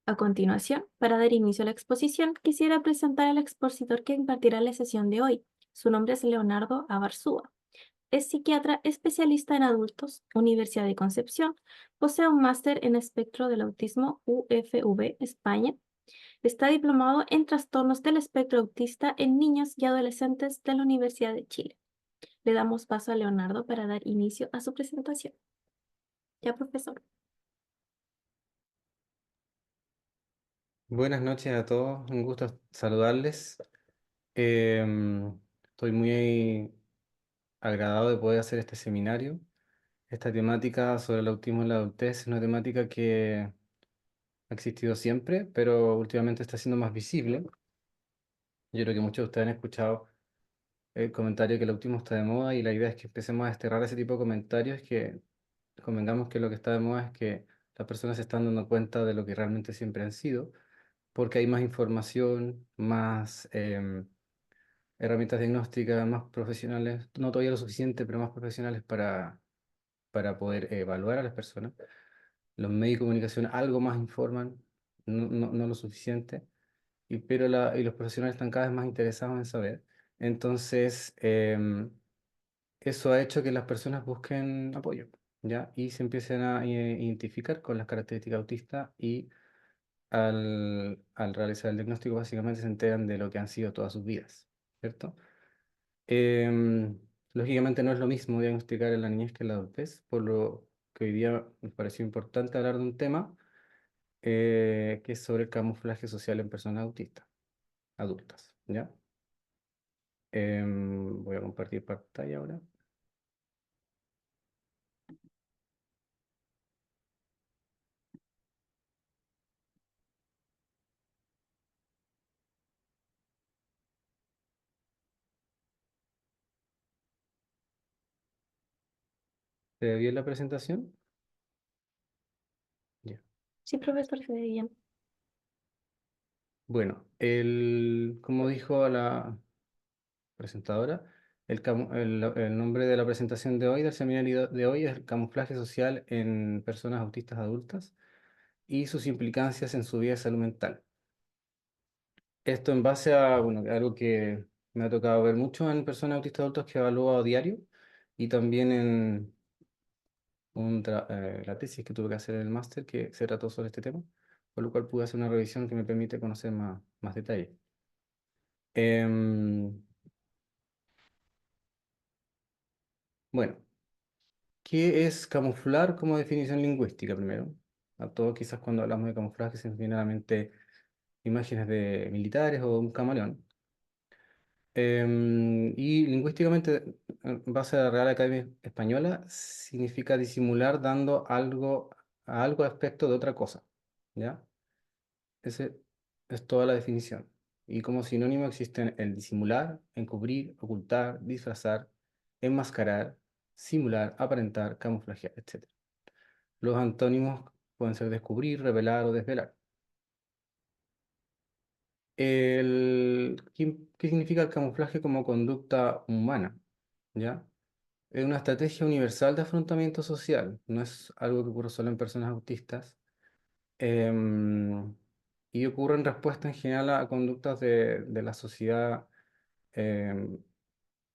A continuación, para dar inicio a la exposición, quisiera presentar al expositor que impartirá la sesión de hoy. Su nombre es Leonardo Abarzúa. Es psiquiatra especialista en adultos, Universidad de Concepción. Posee un máster en espectro del autismo UFV, España. Está diplomado en trastornos del espectro autista en niños y adolescentes de la Universidad de Chile. Le damos paso a Leonardo para dar inicio a su presentación. Ya, profesor. Buenas noches a todos, un gusto saludarles. Estoy muy agradado de poder hacer este seminario. Esta temática sobre el autismo en la adultez es una temática que ha existido siempre, pero últimamente está siendo más visible. Yo creo que muchos de ustedes han escuchado el comentario que el autismo está de moda y la idea es que empecemos a desterrar ese tipo de comentarios, que convengamos que lo que está de moda es que las personas se están dando cuenta de lo que realmente siempre han sido, porque hay más información, más herramientas diagnósticas más profesionales, no todavía lo suficiente, pero más profesionales para poder evaluar a las personas. Los medios de comunicación algo más informan, no lo suficiente, y los profesionales están cada vez más interesados en saber. Entonces, eso ha hecho que las personas busquen apoyo, ¿ya? Y se empiecen a identificar con las características autistas y al realizar el diagnóstico básicamente se enteran de lo que han sido todas sus vidas, ¿cierto? Em, Lógicamente no es lo mismo diagnosticar en la niñez que en la adultez, por lo que hoy día me pareció importante hablar de un tema que es sobre el camuflaje social en personas autistas, adultas, ¿ya? Voy a compartir pantalla ahora. ¿Se ve bien la presentación? Ya. Sí, profesor, se ve bien. Bueno, como dijo la presentadora, el nombre de la presentación de hoy, del seminario de hoy, es el camuflaje social en personas autistas adultas y sus implicancias en su vida de salud mental. Esto en base a, bueno, algo que me ha tocado ver mucho en personas autistas adultas que evalúo a diario y también en la tesis que tuve que hacer en el máster que se trató sobre este tema, por lo cual pude hacer una revisión que me permite conocer más detalles. Em, bueno, ¿qué es camuflar como definición lingüística primero? A todos quizás cuando hablamos de camuflaje se nos viene a la mente imágenes de militares o un camaleón. Y lingüísticamente, en base a la Real Academia Española, significa disimular dando algo aspecto de otra cosa, ¿ya? Ese es toda la definición. Y como sinónimo existen el disimular, encubrir, ocultar, disfrazar, enmascarar, simular, aparentar, camuflajear, etc. Los antónimos pueden ser descubrir, revelar o desvelar. ¿Qué significa el camuflaje como conducta humana? ¿Ya? Es una estrategia universal de afrontamiento social, no es algo que ocurre solo en personas autistas, em, y ocurre en respuesta en general a conductas de la sociedad, em,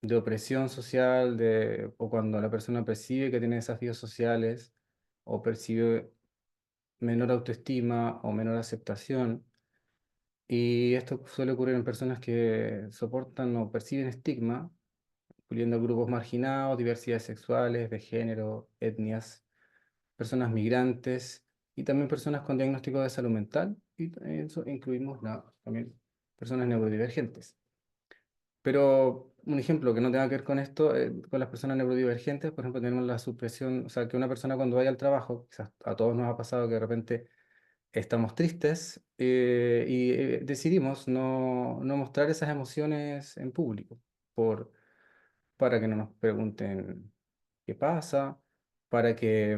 de opresión social, o cuando la persona percibe que tiene desafíos sociales, o percibe menor autoestima o menor aceptación. Y esto suele ocurrir en personas que soportan o perciben estigma, incluyendo grupos marginados, diversidades sexuales, de género, etnias, personas migrantes y también personas con diagnóstico de salud mental. Y en eso incluimos también personas neurodivergentes. Pero un ejemplo que no tenga que ver con esto, con las personas neurodivergentes, por ejemplo, tenemos la supresión, o sea, que una persona cuando vaya al trabajo, quizás a todos nos ha pasado que de repente estamos tristes y decidimos no mostrar esas emociones en público para que no nos pregunten qué pasa, para que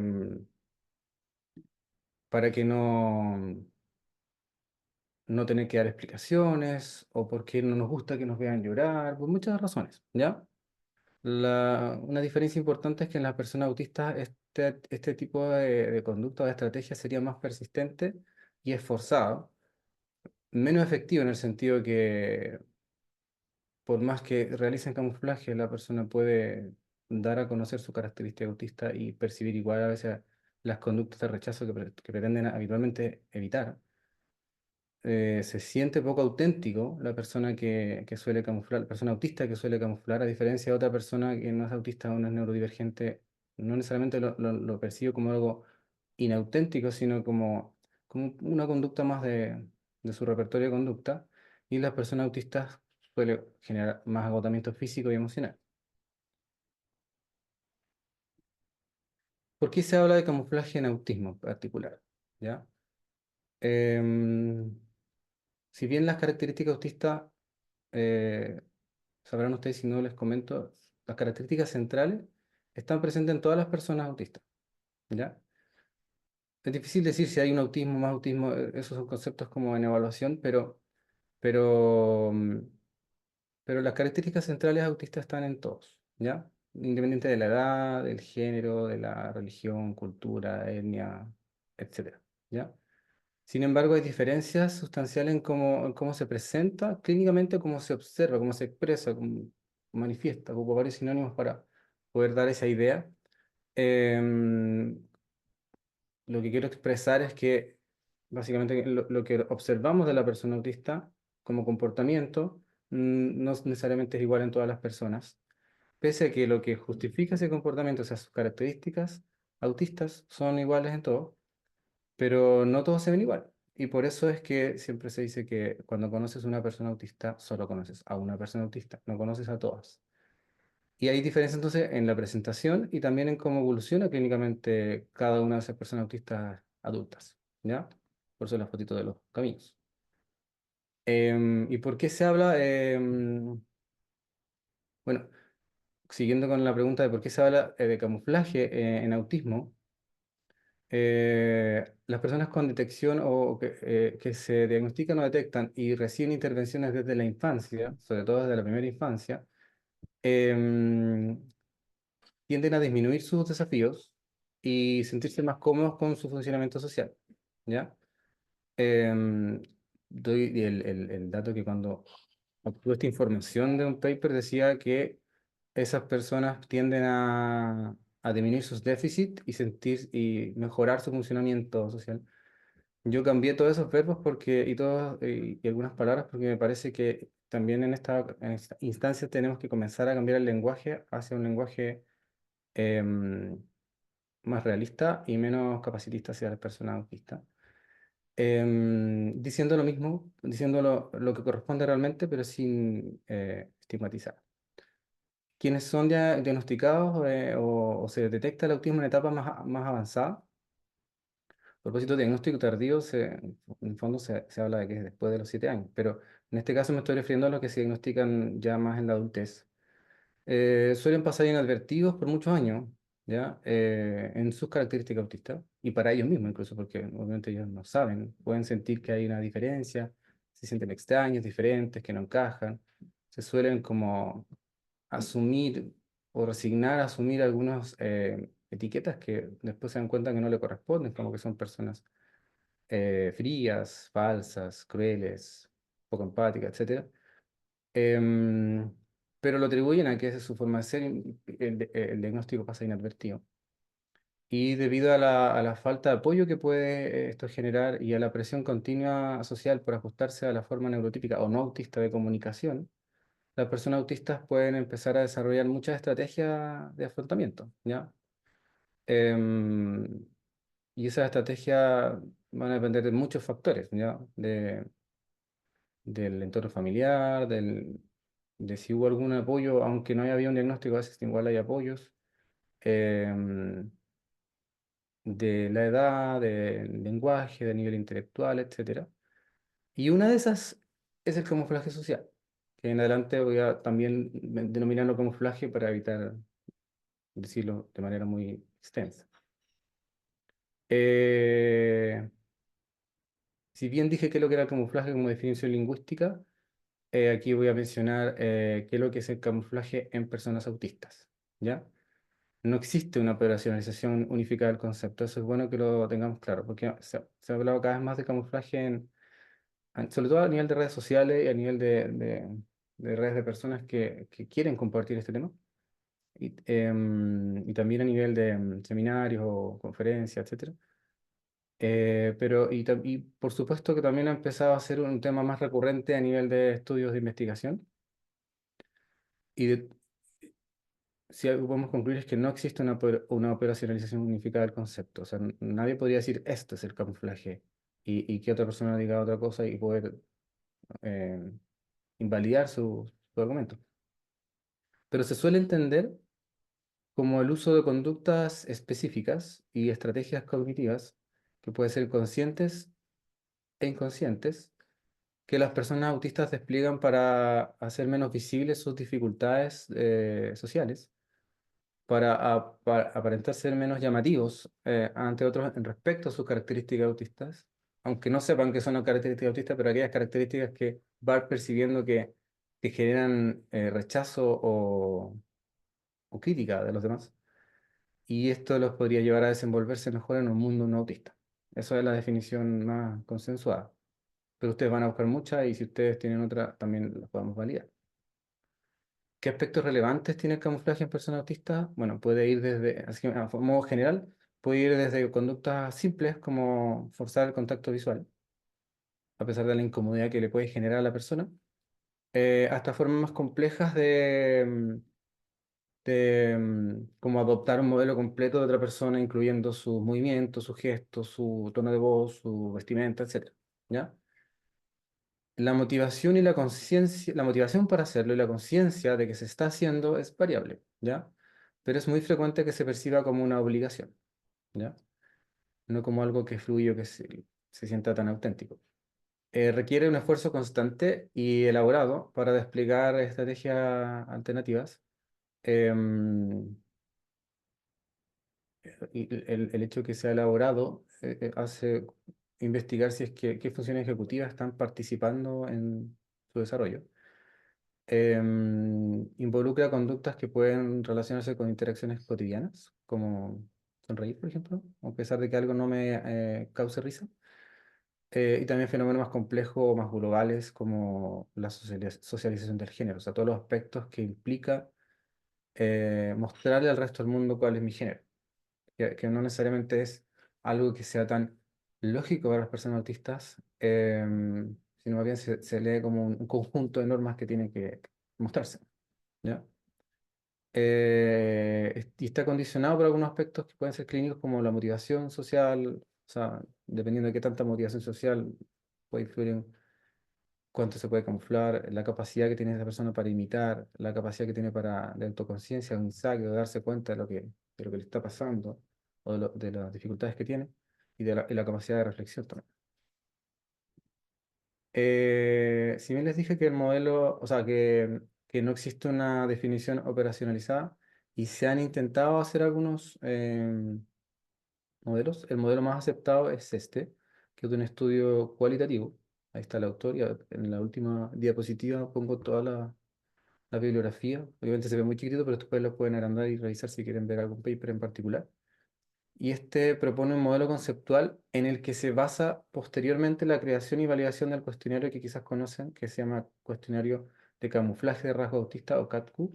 no tener que dar explicaciones o porque no nos gusta que nos vean llorar, por muchas razones, ¿ya? Una diferencia importante es que en las personas autistas este tipo de conducta o de estrategia sería más persistente y es forzado, menos efectivo en el sentido que por más que realicen camuflaje, la persona puede dar a conocer su característica autista y percibir igual a veces las conductas de rechazo que pretenden habitualmente evitar. Se siente poco auténtico la persona que suele camuflar, la persona autista que suele camuflar, a diferencia de otra persona que no es autista o no es neurodivergente, no necesariamente lo percibe como algo inauténtico, sino como una conducta más de su repertorio de conducta, y las personas autistas suele generar más agotamiento físico y emocional. ¿Por qué se habla de camuflaje en autismo en particular? ¿Ya? Em, si bien las características autistas eh, sabrán ustedes si no les comento, las características centrales están presentes en todas las personas autistas, ¿ya? Es difícil decir si hay un autismo, más autismo, esos son conceptos como en evaluación, pero, mm, pero las características centrales autistas están en todos, ¿ya? Independiente de la edad, del género, de la religión, cultura, etnia, etcétera, ¿ya? Sin embargo, hay diferencias sustanciales en cómo se presenta clínicamente, cómo se observa, cómo se expresa, cómo manifiesta. Ocupo varios sinónimos para poder dar esa idea. Em, lo que quiero expresar es que básicamente lo que observamos de la persona autista como comportamiento no necesariamente es igual en todas las personas, pese a que lo que justifica ese comportamiento, o sea, sus características autistas son iguales en todos, pero no todos se ven igual. Y por eso es que siempre se dice que cuando conoces a una persona autista, solo conoces a una persona autista, no conoces a todas. Y hay diferencia entonces en la presentación y también en cómo evoluciona clínicamente cada una de esas personas autistas adultas, ¿ya? Por eso la fotito de los caminos. ¿Y por qué se habla? Bueno, siguiendo con la pregunta de por qué se habla de camuflaje en autismo, las personas con detección o que se diagnostican o detectan y reciben intervenciones desde la infancia, sobre todo desde la primera infancia, em, tienden a disminuir sus desafíos y sentirse más cómodos con su funcionamiento social, ¿ya? Em, doy el dato que cuando obtuve esta información de un paper decía que esas personas tienden a disminuir sus déficits y sentir y mejorar su funcionamiento social. Yo cambié todos esos verbos y algunas palabras porque me parece que también en esta instancia tenemos que comenzar a cambiar el lenguaje hacia un lenguaje em, más realista y menos capacitista hacia las personas autistas. Diciendo lo mismo, diciendo lo que corresponde realmente, pero sin estigmatizar. Quienes son ya diagnosticados o se detecta el autismo en etapas más avanzadas, a propósito de diagnóstico tardío, en el fondo se habla de que es después de los 7 años, pero en este caso me estoy refiriendo a los que se diagnostican ya más en la adultez. Suelen pasar inadvertidos por muchos años, ¿ya? En sus características autistas, y para ellos mismos incluso, porque obviamente ellos no saben, pueden sentir que hay una diferencia, se sienten extraños, diferentes, que no encajan, se suelen como asumir o resignar a asumir algunas etiquetas que después se dan cuenta que no le corresponden, como que son personas frías, falsas, crueles, poco empáticas, etcétera. Em, pero lo atribuyen a que esa es su forma de ser y el diagnóstico pasa inadvertido. Y debido a la falta de apoyo que puede esto generar y a la presión continua social por ajustarse a la forma neurotípica o no autista de comunicación, las personas autistas pueden empezar a desarrollar muchas estrategias de afrontamiento, ¿ya? Em, y esas estrategias van a depender de muchos factores, ¿ya? Del entorno familiar, de si hubo algún apoyo, aunque no haya habido un diagnóstico, a veces igual hay apoyos, em, de la edad, del lenguaje, del nivel intelectual, etcétera. Y una de esas es el camuflaje social, que en adelante voy a también denominarlo camuflaje para evitar decirlo de manera muy extensa. Eh, si bien dije que lo que era el camuflaje como definición lingüística, aquí voy a mencionar qué es lo que es el camuflaje en personas autistas, ¿ya? no existe una operacionalización unificada del concepto. Eso es bueno que lo tengamos claro, porque se ha hablado cada vez más de camuflaje, sobre todo a nivel de redes sociales y a nivel de redes de personas que quieren compartir este tema. Y también a nivel de seminarios o conferencias, etcétera. Y por supuesto que también ha empezado a ser un tema más recurrente a nivel de estudios de investigación. Y si algo podemos concluir es que no existe una operacionalización unificada del concepto. O sea, nadie podría decir esto es el camuflaje y que otra persona diga otra cosa y poder eh, invalidar su argumento. Pero se suele entender como el uso de conductas específicas y estrategias cognitivas que pueden ser conscientes e inconscientes que las personas autistas despliegan para hacer menos visibles sus dificultades sociales, para aparentar ser menos llamativos ante otros en respecto a sus características autistas, aunque no sepan que son características autistas, pero aquellas características que van percibiendo que generan rechazo o crítica de los demás. Y esto los podría llevar a desenvolverse mejor en un mundo no autista. Eso es la definición más consensuada. Pero ustedes van a buscar muchas y si ustedes tienen otra, también las podemos validar. ¿Qué aspectos relevantes tiene el camuflaje en personas autistas? Bueno, puede ir desde, así que a modo general, puede ir desde conductas simples como forzar el contacto visual, a pesar de la incomodidad que le puede generar a la persona, hasta formas más complejas como adoptar un modelo completo de otra persona, incluyendo sus movimientos, sus gestos, su tono de voz, su vestimenta, etcétera. ¿Ya? La motivación y la conciencia, la motivación para hacerlo y la conciencia de que se está haciendo es variable, ¿ya? Pero es muy frecuente que se perciba como una obligación, ¿ya? No como algo que fluye o que se sienta tan auténtico. Requiere un esfuerzo constante y elaborado para desplegar estrategias alternativas. Em, y el hecho que sea elaborado hace investigar si es que qué funciones ejecutivas están participando en su desarrollo. Involucra conductas que pueden relacionarse con interacciones cotidianas, como sonreír, por ejemplo, a pesar de que algo no me cause risa. Y también fenómenos más complejos o más globales, como la socialización del género, o sea, todos los aspectos que implica mostrarle al resto del mundo cuál es mi género, que no necesariamente es algo que sea tan lógico para las personas autistas, sino más bien se lee como un conjunto de normas que tienen que mostrarse. ¿Ya? Y está condicionado por algunos aspectos que pueden ser clínicos como la motivación social, o sea, dependiendo de qué tanta motivación social puede influir en cuánto se puede camuflar, la capacidad que tiene esa persona para imitar, la capacidad que tiene para de autoconciencia, un insight, de darse cuenta de lo que le está pasando o de las dificultades que tiene y la capacidad de reflexión también. Si bien les dije que el modelo, o sea, que no existe una definición operacionalizada y se han intentado hacer algunos modelos, el modelo más aceptado es este, que es de un estudio cualitativo. Ahí está el autor y en la última diapositiva pongo toda la bibliografía. Obviamente se ve muy chiquitito, pero después lo pueden agrandar y revisar si quieren ver algún paper en particular. Y este propone un modelo conceptual en el que se basa posteriormente la creación y validación del cuestionario que quizás conocen, que se llama Cuestionario de Camuflaje de Rasgo Autista o CATQ.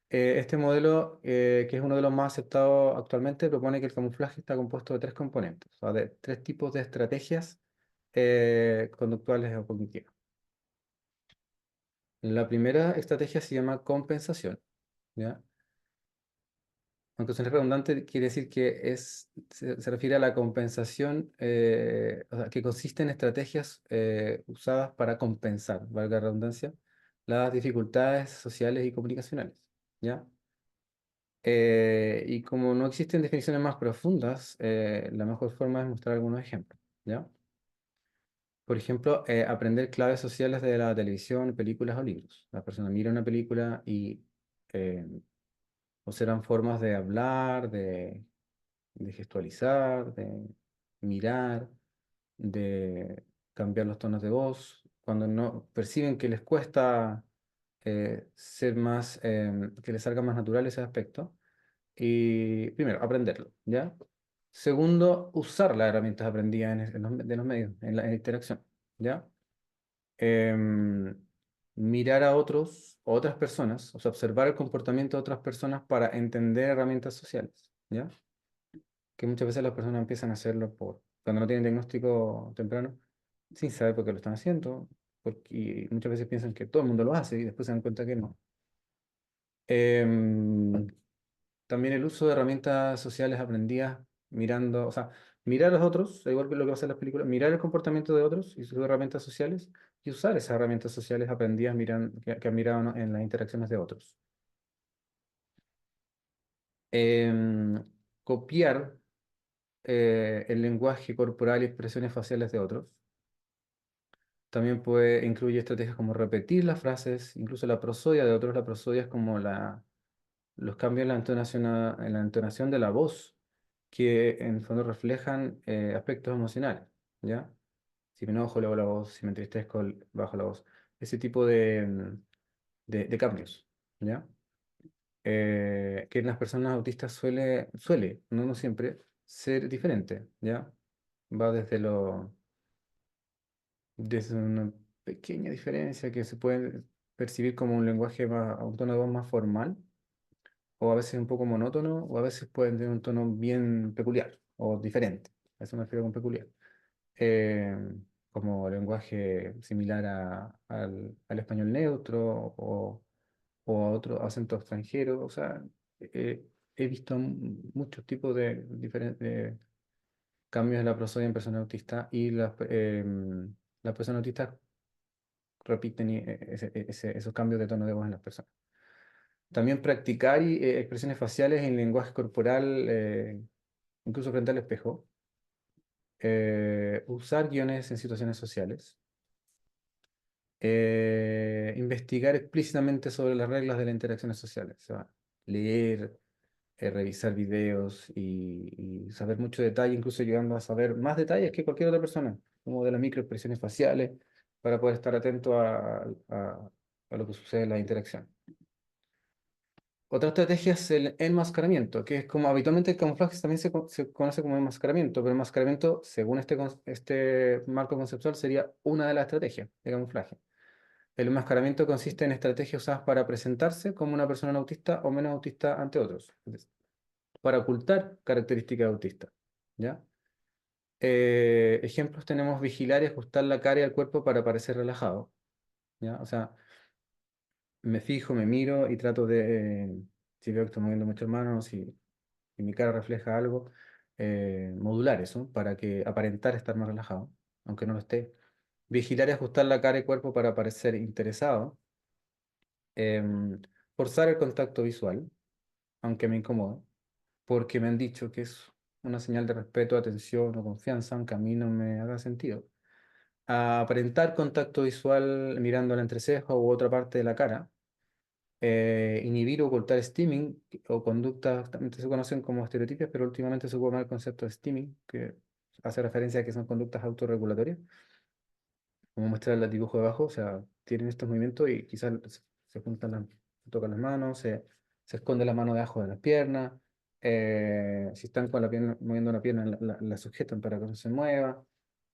Este modelo, que es uno de los más aceptados actualmente, propone que el camuflaje está compuesto de tres componentes, o sea, de tres tipos de estrategias conductuales o cognitivas. La primera estrategia se llama compensación, ¿ya? Aunque suene redundante, quiere decir que se refiere a la compensación, o sea, que consiste en estrategias usadas para compensar, valga la redundancia, las dificultades sociales y comunicacionales, ¿ya? Y como no existen definiciones más profundas, la mejor forma es mostrar algunos ejemplos, ¿ya? Por ejemplo, aprender claves sociales de la televisión, películas o libros. La persona mira una película y eh, observan formas de hablar, de gestualizar, de mirar, de cambiar los tonos de voz. Cuando no perciben que les cuesta ser más, que les salga más natural ese aspecto, Y primero, aprenderlo, ¿ya? Segundo, usar las herramientas aprendidas de los medios, en la interacción, ¿ya? Em, Mirar a otros, a otras personas, o sea, observar el comportamiento de otras personas para entender herramientas sociales, ¿ya? Que muchas veces las personas empiezan a hacerlo cuando no tienen diagnóstico temprano, sin saber por qué lo están haciendo, y muchas veces piensan que todo el mundo lo hace y después se dan cuenta que no. Em, También el uso de herramientas sociales aprendidas mirando, o sea, mirar a los otros, igual que lo que pasa en las películas, mirar el comportamiento de otros y sus herramientas sociales y usar esas herramientas sociales aprendidas que han mirado, ¿no?, en las interacciones de otros. Em, Copiar el lenguaje corporal y expresiones faciales de otros. También incluye estrategias como repetir las frases, incluso la prosodia de otros. La prosodia es como los cambios en la en la entonación de la voz, que en el fondo reflejan aspectos emocionales, ¿ya? Si me enojo, levo la voz; si me entristezco, bajo la voz. Ese tipo de cambios, ¿ya? Que en las personas autistas suele, no siempre, ser diferente, ¿ya? Va desde una pequeña diferencia que se puede percibir como un lenguaje más, un tono de voz más formal, o a veces un poco monótono, o a veces pueden tener un tono bien peculiar o diferente. A eso me refiero con peculiar. Eh, Como lenguaje similar al español neutro o a otro acento extranjero. O sea, he visto muchos tipos de diferentes cambios en la prosodia en personas autistas, y las personas autistas repiten esos cambios de tono de voz en las personas. También practicar expresiones faciales en lenguaje corporal, incluso frente al espejo. Usar guiones en situaciones sociales. Investigar explícitamente sobre las reglas de las interacciones sociales. O sea, leer, revisar videos y saber mucho detalle, incluso llegando a saber más detalles que cualquier otra persona, como de las microexpresiones faciales, para poder estar atento a lo que sucede en la interacción. Otra estrategia es el enmascaramiento, que es como habitualmente el camuflaje también se conoce como enmascaramiento, pero el enmascaramiento, según este marco conceptual, sería una de las estrategias de camuflaje. El enmascaramiento consiste en estrategias usadas para presentarse como una persona no autista o menos autista ante otros, es decir, para ocultar características autistas, ¿ya? Ejemplos tenemos: vigilar y ajustar la cara y el cuerpo para parecer relajado, ¿ya? O sea, me fijo, me miro y trato si veo que estoy moviendo mucho manos, si mi cara refleja algo, modular eso para que aparentar estar más relajado, aunque no lo esté. Vigilar y ajustar la cara y cuerpo para parecer interesado. Em, Forzar el contacto visual, aunque me incomode, porque me han dicho que es una señal de respeto, atención o confianza, aunque a mí no me haga sentido. Aparentar contacto visual mirando el entrecejo u otra parte de la cara. Inhibir o ocultar stimming o conductas, también se conocen como estereotipias, pero últimamente se ocupa más el concepto de stimming, que hace referencia a que son conductas autorregulatorias, como muestra el dibujo de abajo. O sea, tienen estos movimientos y quizás se juntan se tocan las manos, se esconde la mano debajo de las piernas. Si están con la pierna, moviendo una pierna, la sujetan para que no se mueva,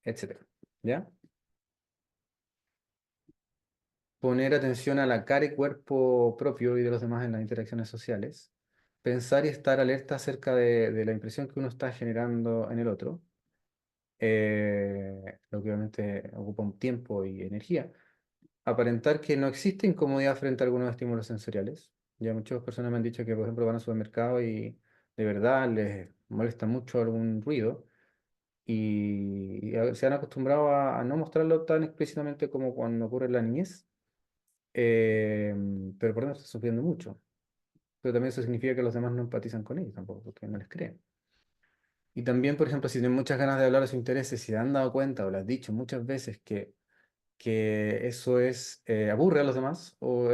etcétera. ¿Ya? Poner atención a la cara y cuerpo propio y de los demás en las interacciones sociales. Pensar y estar alerta acerca de la impresión que uno está generando en el otro, lo que obviamente ocupa un tiempo y energía. Aparentar que no existe incomodidad frente a algunos estímulos sensoriales. Ya muchas personas me han dicho que, por ejemplo, van al supermercado y de verdad les molesta mucho algún ruido, se han acostumbrado a no mostrarlo tan explícitamente como cuando ocurre en la niñez, eh, pero por dentro está sufriendo mucho. Pero también eso significa que los demás no empatizan con ellos tampoco, porque no les creen. Y también, por ejemplo, si tienen muchas ganas de hablar de sus intereses, si se han dado cuenta o lo has dicho muchas veces que eso aburre a los demás, o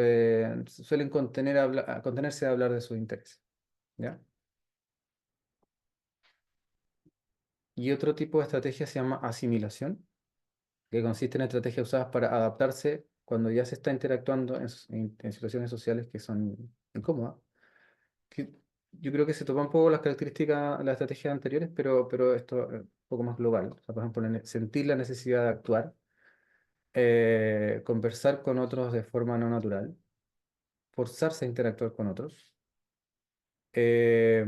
suelen contenerse a hablar de sus intereses, ¿ya? Y otro tipo de estrategia se llama asimilación, que consiste en estrategias usadas para adaptarse cuando ya se está interactuando en situaciones sociales que son incómodas. yo creo que se toman un poco las características, las estrategias anteriores, pero esto es un poco más global. O sea, por ejemplo, sentir la necesidad de actuar, conversar con otros de forma no natural, forzarse a interactuar con otros, eh,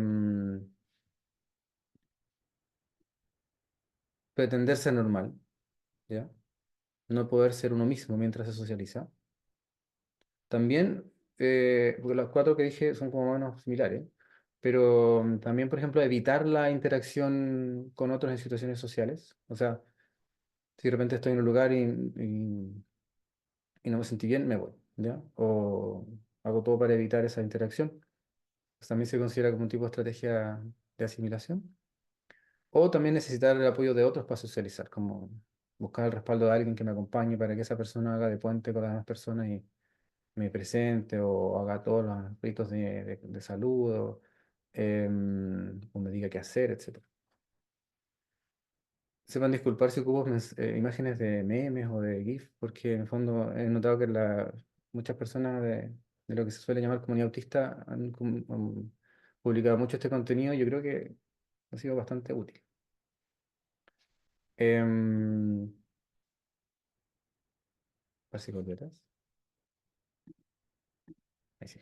pretender ser normal, ¿ya? No poder ser uno mismo mientras se socializa. También, porque los cuatro que dije son como más o menos similares, pero también, por ejemplo, evitar la interacción con otros en situaciones sociales. O sea, si de repente estoy en un lugar y no me sentí bien, me voy, ¿ya? O hago todo para evitar esa interacción. Pues también se considera como un tipo de estrategia de asimilación. O también necesitar el apoyo de otros para socializar, como buscar el respaldo de alguien que me acompañe para que esa persona haga de puente con las demás personas y me presente o haga todos los ritos de saludo, o me diga qué hacer, etcétera. Sepan disculpar si ocupo imágenes de memes o de GIF, porque en el fondo he notado que muchas personas de lo que se suele llamar comunidad autista han publicado mucho este contenido y yo creo que ha sido bastante útil. Em, Parece. Ahí sí.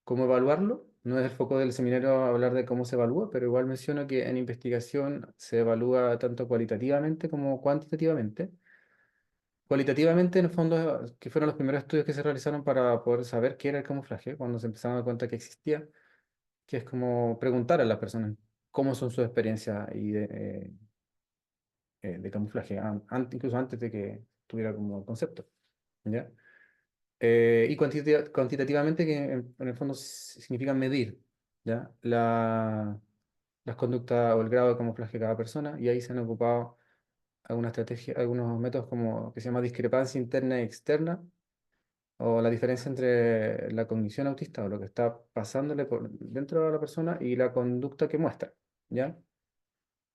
¿Cómo evaluarlo? No es el foco del seminario hablar de cómo se evalúa, pero igual menciono que en investigación se evalúa tanto cualitativamente como cuantitativamente. Cualitativamente, en el fondo, que fueron los primeros estudios que se realizaron para poder saber qué era el camuflaje, cuando se empezaron a dar cuenta que existía, que es como preguntar a las personas cómo son sus experiencias de camuflaje, incluso antes de que tuviera como concepto. ¿Ya? Y cuantitativamente, que en el fondo significa medir, ¿ya? Las conductas o el grado de camuflaje de cada persona, y ahí se han ocupado algunas estrategias, algunos métodos como que se llama discrepancia interna y externa, o la diferencia entre la cognición autista o lo que está pasándole por dentro de la persona y la conducta que muestra, ¿ya?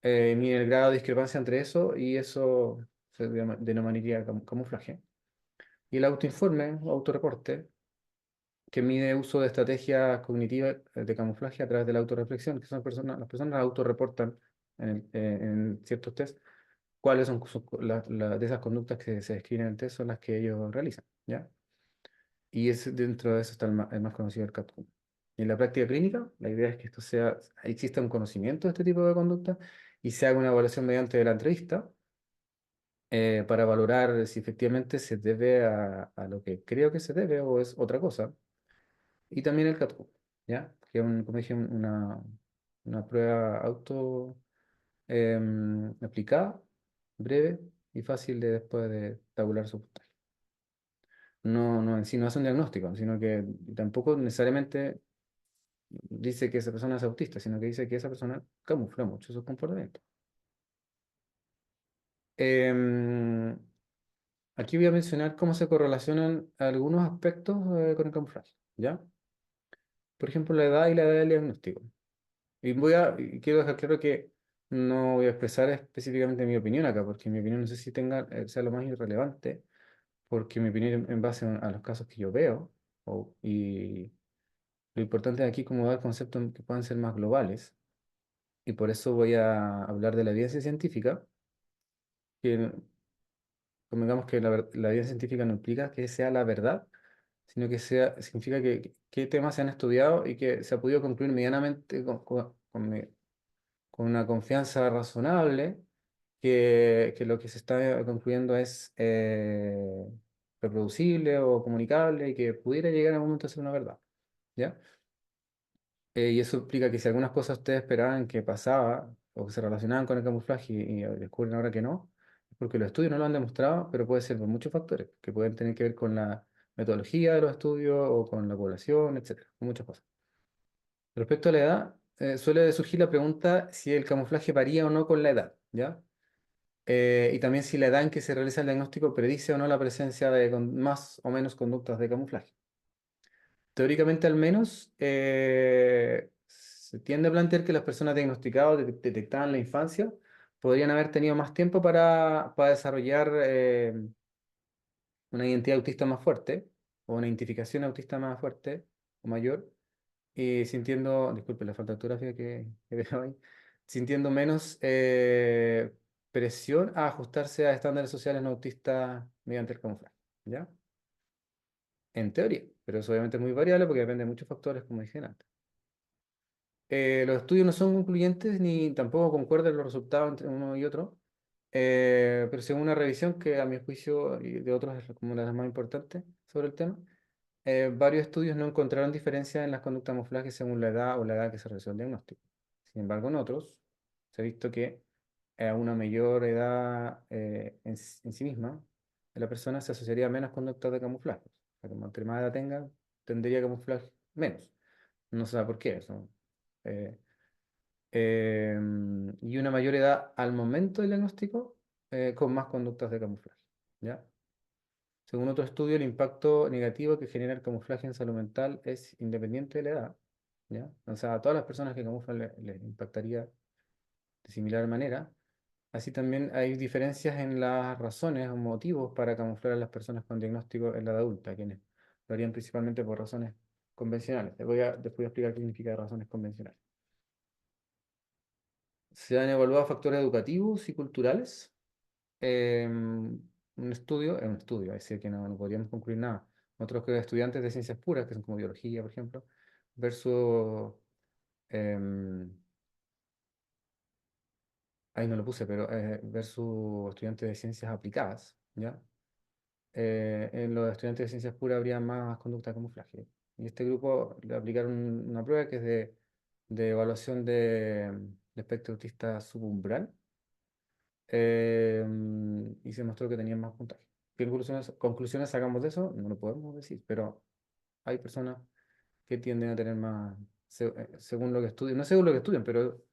Mide el grado de discrepancia entre eso y eso se denominaría camuflaje. Y el autoinforme o autorreporte que mide uso de estrategias cognitivas de camuflaje a través de la autorreflexión, que son las personas autorreportan en ciertos test cuáles son de esas conductas que se describen en el test son las que ellos realizan, ¿ya? Y dentro de eso está el más conocido, el CAT-Q. Y en la práctica clínica, la idea es que exista un conocimiento de este tipo de conducta y se haga una evaluación mediante la entrevista para valorar si efectivamente se debe a lo que creo que se debe o es otra cosa. Y también el CATCO, ¿ya? Que es, como dije, una prueba aplicada, breve y fácil de después de tabular su puntaje. No, no, en sí no hace un diagnóstico, sino que tampoco necesariamente dice que esa persona es autista, sino que dice que esa persona camufla mucho sus comportamientos. Em, Aquí voy a mencionar cómo se correlacionan algunos aspectos con el camuflaje, ¿ya? Por ejemplo, la edad y la edad del diagnóstico. Y quiero dejar claro que no voy a expresar específicamente mi opinión acá, porque mi opinión no sé si sea lo más irrelevante, porque mi opinión en base a los casos que yo veo, y lo importante aquí es como dar conceptos que puedan ser más globales, y por eso voy a hablar de la evidencia científica, que convengamos que la evidencia científica no implica que sea la verdad, sino que significa que qué temas se han estudiado y que se ha podido concluir medianamente con una confianza razonable que lo que se está concluyendo es reproducible o comunicable y que pudiera llegar en algún momento a ser una verdad, ¿ya? Y eso implica que si algunas cosas ustedes esperaban que pasaba o que se relacionaban con el camuflaje y descubren ahora que no, es porque los estudios no lo han demostrado, pero puede ser por muchos factores, que pueden tener que ver con la metodología de los estudios o con la población, etcétera, con muchas cosas. Respecto a la edad, suele surgir la pregunta si el camuflaje varía o no con la edad, ¿ya? Y también si la edad en que se realiza el diagnóstico predice o no la presencia de más o menos conductas de camuflaje. Teóricamente, al menos, se tiende a plantear que las personas diagnosticadas o detectadas en la infancia podrían haber tenido más tiempo para desarrollar una identidad autista más fuerte o una identificación autista más fuerte o mayor y sintiendo, disculpe la falta de ortografía que veo ahí, sintiendo menos presión a ajustarse a estándares sociales no autistas mediante el camuflaje, ¿ya? En teoría, pero eso obviamente es muy variable porque depende de muchos factores, como dije antes. Los estudios no son concluyentes ni tampoco concuerdan los resultados entre uno y otro, pero según una revisión que a mi juicio y de otros es como una de las más importantes sobre el tema, varios estudios no encontraron diferencias en las conductas de camuflaje según la edad o la edad que se realizó el diagnóstico. Sin embargo, en otros se ha visto que a una mayor edad en sí misma, la persona se asociaría a menos conductas de camuflaje. O sea, como entre más edad tenga, tendría camuflaje menos. No se sabe por qué eso. Eh, y una mayor edad al momento del diagnóstico con más conductas de camuflaje. ¿Ya? Según otro estudio, el impacto negativo que genera el camuflaje en salud mental es independiente de la edad. ¿Ya? O sea, a todas las personas que camuflan les impactaría de similar manera. Así también hay diferencias en las razones o motivos para camuflar a las personas con diagnóstico en la edad adulta, quienes lo harían principalmente por razones convencionales. Después voy a explicar qué significa razones convencionales. Se han evaluado factores educativos y culturales. Es un estudio, es decir, que no podríamos concluir nada. Otros que estudiantes de ciencias puras, que son como biología, por ejemplo, versus, em, ahí no lo puse, pero versus estudiantes de ciencias aplicadas, ¿ya? En los estudiantes de ciencias puras habría más conducta de camuflaje. Y este grupo le aplicaron una prueba que es de evaluación de espectro autista subumbral, y se mostró que tenían más puntaje. ¿Qué conclusiones sacamos de eso? No lo podemos decir, pero hay personas que tienden a tener más, según lo que estudian, no según lo que estudian, pero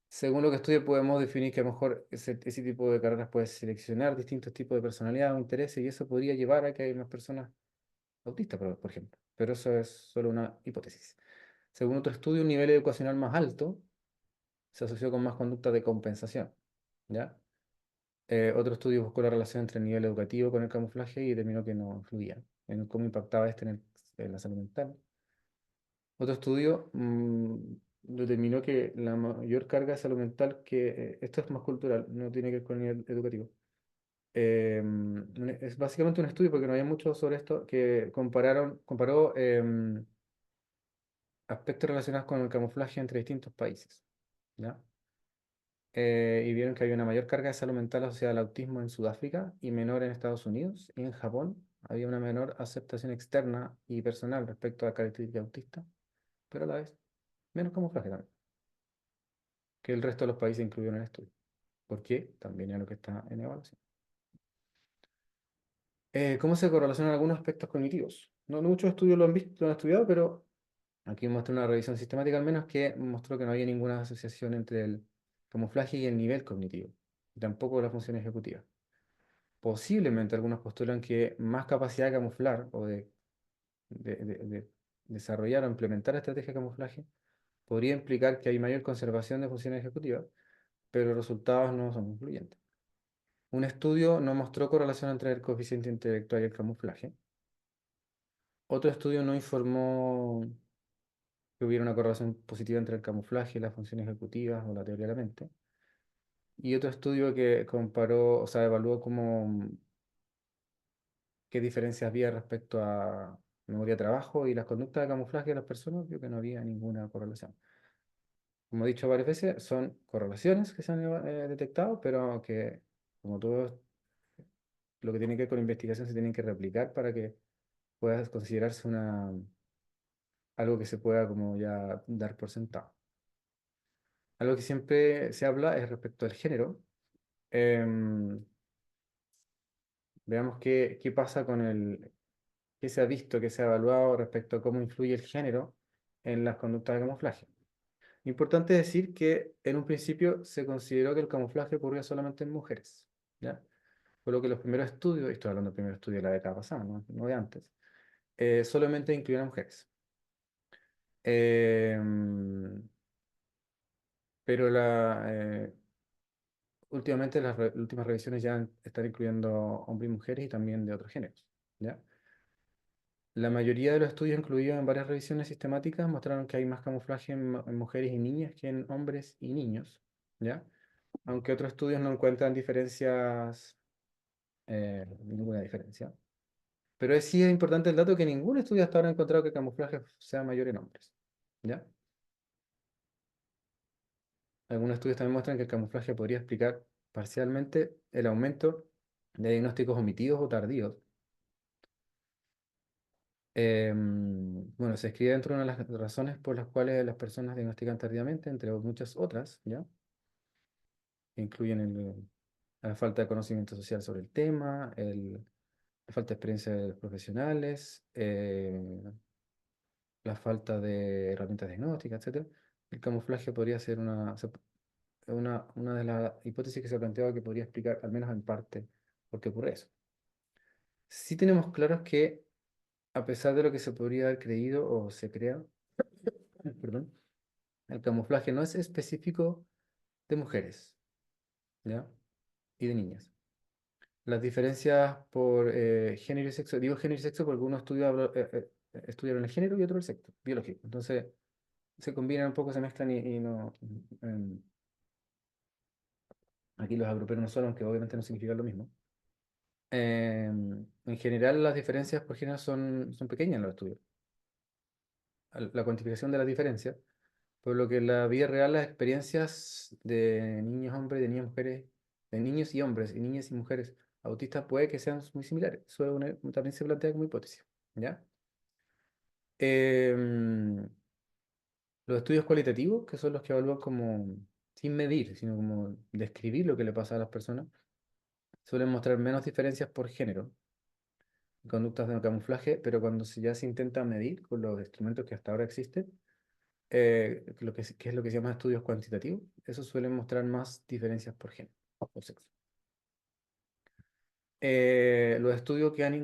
según lo que estudian podemos definir que a lo mejor ese tipo de carreras puede seleccionar distintos tipos de personalidad o intereses y eso podría llevar a que haya más personas autistas, por ejemplo. Pero eso es solo una hipótesis. Según otro estudio, un nivel educacional más alto se asoció con más conducta de compensación, ¿ya? Otro estudio buscó la relación entre el nivel educativo con el camuflaje y determinó que no influía en cómo impactaba este en la salud mental. Otro estudio determinó que la mayor carga de salud mental, esto es más cultural, no tiene que ver con el nivel educativo. Es básicamente un estudio, porque no había mucho sobre esto, que comparó aspectos relacionados con el camuflaje entre distintos países, ¿ya? Y vieron que había una mayor carga de salud mental asociada al autismo en Sudáfrica y menor en Estados Unidos. Y en Japón había una menor aceptación externa y personal respecto a características autistas, pero a la vez menos camuflaje también, que el resto de los países incluyeron en el estudio. ¿Por qué? También es lo que está en evaluación. ¿Cómo se correlacionan algunos aspectos cognitivos? No muchos estudios lo han visto, lo han estudiado, pero aquí muestra una revisión sistemática al menos que mostró que no había ninguna asociación entre el camuflaje y el nivel cognitivo, y tampoco la función ejecutiva. Posiblemente algunos postulan que más capacidad de camuflar o de desarrollar o implementar estrategias de camuflaje podría implicar que hay mayor conservación de funciones ejecutivas, pero los resultados no son concluyentes. Un estudio no mostró correlación entre el coeficiente intelectual y el camuflaje. Otro estudio no informó que hubiera una correlación positiva entre el camuflaje y las funciones ejecutivas o la teoría de la mente. Y otro estudio que comparó, o sea, evaluó qué diferencias había respecto a memoria de trabajo y las conductas de camuflaje de las personas, vio que no había ninguna correlación. Como he dicho varias veces, son correlaciones que se han detectado, pero que, como todo lo que tiene que ver con investigación, se tienen que replicar para que pueda considerarse algo que se pueda como ya dar por sentado. Algo que siempre se habla es respecto al género. Em, Veamos qué pasa qué se ha visto, qué se ha evaluado respecto a cómo influye el género en las conductas de camuflaje. Importante decir que en un principio se consideró que el camuflaje ocurría solamente en mujeres, ¿ya? Por lo que los primeros estudios, y estoy hablando del primer estudio de la década pasada, no de antes, solamente incluían a mujeres. Em, pero últimamente las últimas revisiones ya están incluyendo hombres y mujeres y también de otros géneros, ¿ya? La mayoría de los estudios incluidos en varias revisiones sistemáticas mostraron que hay más camuflaje en mujeres y niñas que en hombres y niños, ¿ya? Aunque otros estudios no encuentran diferencias, ninguna diferencia. Pero sí es importante el dato que ningún estudio hasta ahora ha encontrado que el camuflaje sea mayor en hombres, ¿ya? Algunos estudios también muestran que el camuflaje podría explicar parcialmente el aumento de diagnósticos omitidos o tardíos. Bueno, se escribe dentro de una de las razones por las cuales las personas diagnostican tardíamente, entre muchas otras, ¿ya? Que incluyen la falta de conocimiento social sobre el tema, la falta de experiencia de los profesionales, la falta de herramientas diagnósticas, etcétera. El camuflaje podría ser una de las hipótesis que se ha planteado que podría explicar, al menos en parte, por qué ocurre eso. Sí tenemos claros que, a pesar de lo que se podría haber creído o se crea, perdón, el camuflaje no es específico de mujeres, ¿ya? Y de niñas. Las diferencias por género y sexo, digo género y sexo porque uno estudiaron el género y otro el sexo biológico. Entonces se combinan un poco, se mezclan y no. em, Aquí los agrupé en uno solo, aunque obviamente no significa lo mismo. En general, las diferencias por género son pequeñas en los estudios. La cuantificación de las diferencias, por lo que en la vida real las experiencias de niños hombres, de niñas mujeres, de niños y hombres, y niñas y mujeres autistas puede que sean muy similares. Eso también se plantea como hipótesis, ¿ya? Em, los estudios cualitativos, que son los que evalúan como, sin medir, sino como describir lo que le pasa a las personas, suelen mostrar menos diferencias por género, conductas de camuflaje, pero cuando ya se intenta medir con los instrumentos que hasta ahora existen, que es lo que se llama estudios cuantitativos, esos suelen mostrar más diferencias por género o sexo. Los estudios que han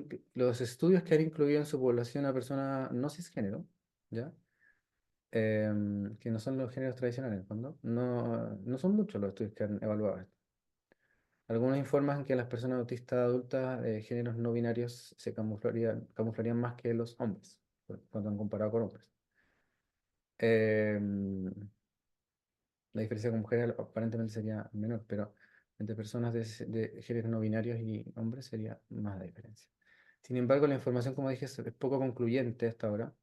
incluido en su población a personas no cisgénero, ¿ya? Que no son los géneros tradicionales, en el fondo, no son muchos los estudios que han evaluado esto. Algunos informan que las personas autistas adultas de géneros no binarios se camuflarían más que los hombres, cuando han comparado con hombres. Em, la diferencia con mujeres aparentemente sería menor, pero entre personas de géneros no binarios y hombres sería más la diferencia. Sin embargo, la información, como dije, es poco concluyente hasta ahora,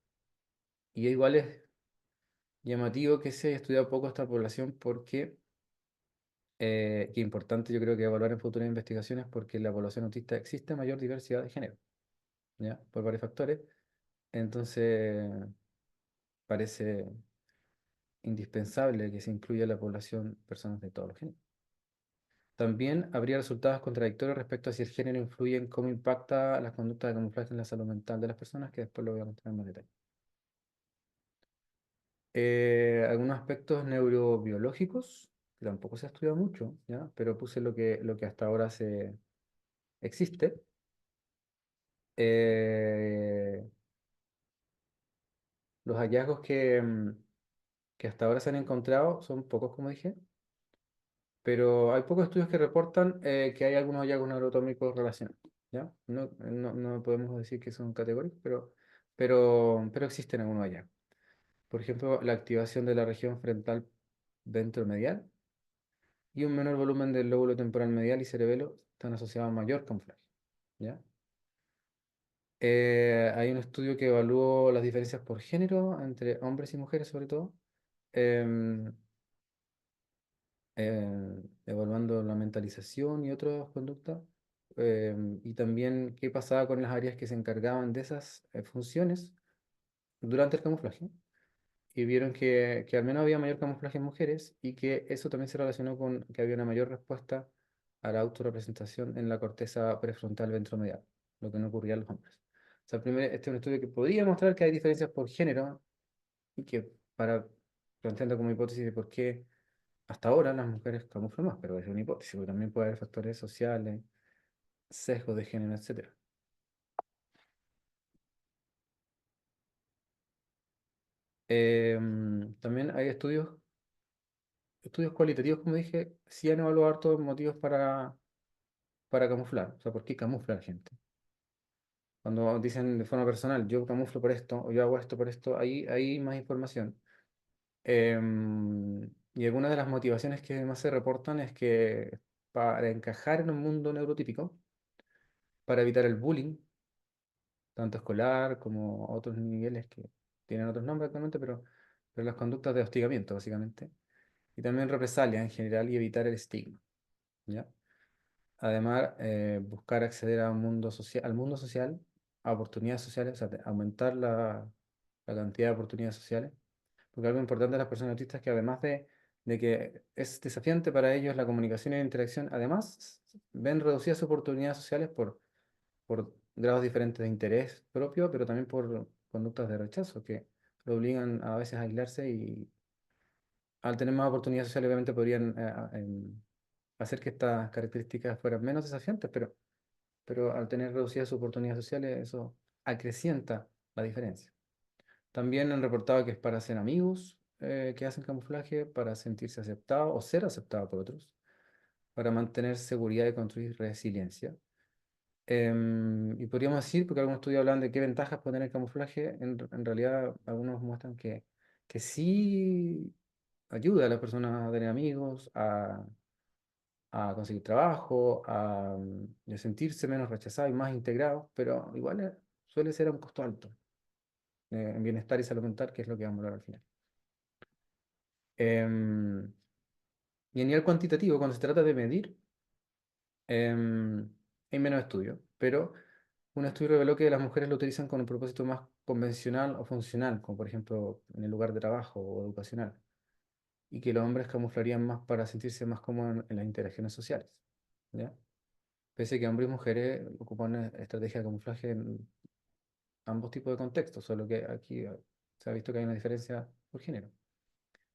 y igual es llamativo que se haya estudiado poco esta población porque, que importante yo creo que evaluar en futuras investigaciones porque en la población autista existe mayor diversidad de género, ¿ya? Por varios factores. Entonces, parece indispensable que se incluya a la población personas de todos los géneros. También habría resultados contradictorios respecto a si el género influye en cómo impacta las conductas de camuflaje en la salud mental de las personas, que después lo voy a mostrar en más detalle. Algunos aspectos neurobiológicos, que tampoco se ha estudiado mucho, ¿ya? Pero puse lo que hasta ahora existe. Eh, los hallazgos que hasta ahora se han encontrado son pocos, como dije, pero hay pocos estudios que reportan que hay algunos hallazgos neuroatómicos relacionados, ¿ya? No podemos decir que son categóricos, pero existen algunos hallazgos. Por ejemplo, la activación de la región frontal ventromedial y un menor volumen del lóbulo temporal medial y cerebelo están asociados a mayor camuflaje, ¿ya? Hay un estudio que evaluó las diferencias por género entre hombres y mujeres, sobre todo, em, evaluando la mentalización y otras conductas, y también qué pasaba con las áreas que se encargaban de esas funciones durante el camuflaje. Y vieron que al menos había mayor camuflaje en mujeres y que eso también se relacionó con que había una mayor respuesta a la autorrepresentación en la corteza prefrontal ventromedial, lo que no ocurría en los hombres. O sea, este es un estudio que podría mostrar que hay diferencias por género y que para planteando como hipótesis de por qué hasta ahora las mujeres camuflan más, pero es una hipótesis, porque también puede haber factores sociales, sesgos de género, etcétera. También hay estudios cualitativos, como dije, sí han evaluado hartos motivos para camuflar, o sea, por qué camufla la gente. Cuando dicen de forma personal, yo camuflo por esto o yo hago esto por esto, ahí hay más información. Y algunas de las motivaciones que más se reportan es que para encajar en un mundo neurotípico, para evitar el bullying, tanto escolar como otros niveles que tienen otros nombres actualmente, pero las conductas de hostigamiento, básicamente, y también represalia en general y evitar el estigma, ¿ya? Además, buscar acceder a un mundo social, al mundo social, a oportunidades sociales, o sea, aumentar la cantidad de oportunidades sociales. Porque algo importante de las personas autistas es que además de que es desafiante para ellos la comunicación y la interacción, además ven reducidas sus oportunidades sociales por grados diferentes de interés propio, pero también por conductas de rechazo que lo obligan a veces a aislarse y al tener más oportunidades sociales obviamente podrían hacer que estas características fueran menos desafiantes, pero al tener reducidas sus oportunidades sociales eso acrecienta la diferencia. También han reportado que es para hacer amigos que hacen camuflaje, para sentirse aceptado o ser aceptado por otros, para mantener seguridad y construir resiliencia. Y podríamos decir, porque algunos estudios hablan de qué ventajas puede tener el camuflaje, en realidad algunos muestran que sí ayuda a las personas a tener amigos, a conseguir trabajo, a sentirse menos rechazados y más integrados, pero igual suele ser a un costo alto en bienestar y salud mental, que es lo que vamos a hablar al final. Em, y a nivel cuantitativo, cuando se trata de medir, em, hay menos estudios, pero un estudio reveló que las mujeres lo utilizan con un propósito más convencional o funcional, como por ejemplo en el lugar de trabajo o educacional, y que los hombres camuflarían más para sentirse más cómodos en las interacciones sociales, ¿ya? Pese a que hombres y mujeres ocupan una estrategia de camuflaje en ambos tipos de contextos, solo que aquí se ha visto que hay una diferencia por género.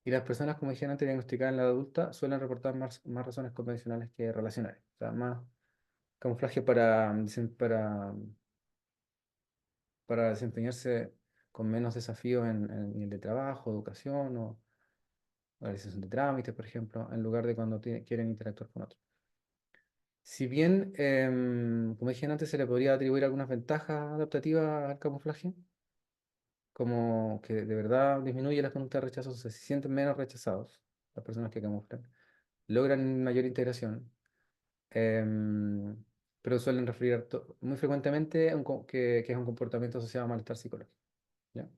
Y las personas, como dije antes, diagnosticadas en la edad adulta suelen reportar más razones convencionales que relacionales. O sea, más camuflaje para desempeñarse con menos desafíos en el nivel de trabajo, educación o realización de trámites, por ejemplo, en lugar de cuando quieren interactuar con otros. Si bien, como dije antes, se le podría atribuir algunas ventajas adaptativas al camuflaje, como que de verdad disminuye las conductas de rechazo, se sienten menos rechazados las personas que camuflan, logran mayor integración, em, pero suelen referir muy frecuentemente que es un comportamiento asociado a malestar psicológico. ¿Ya?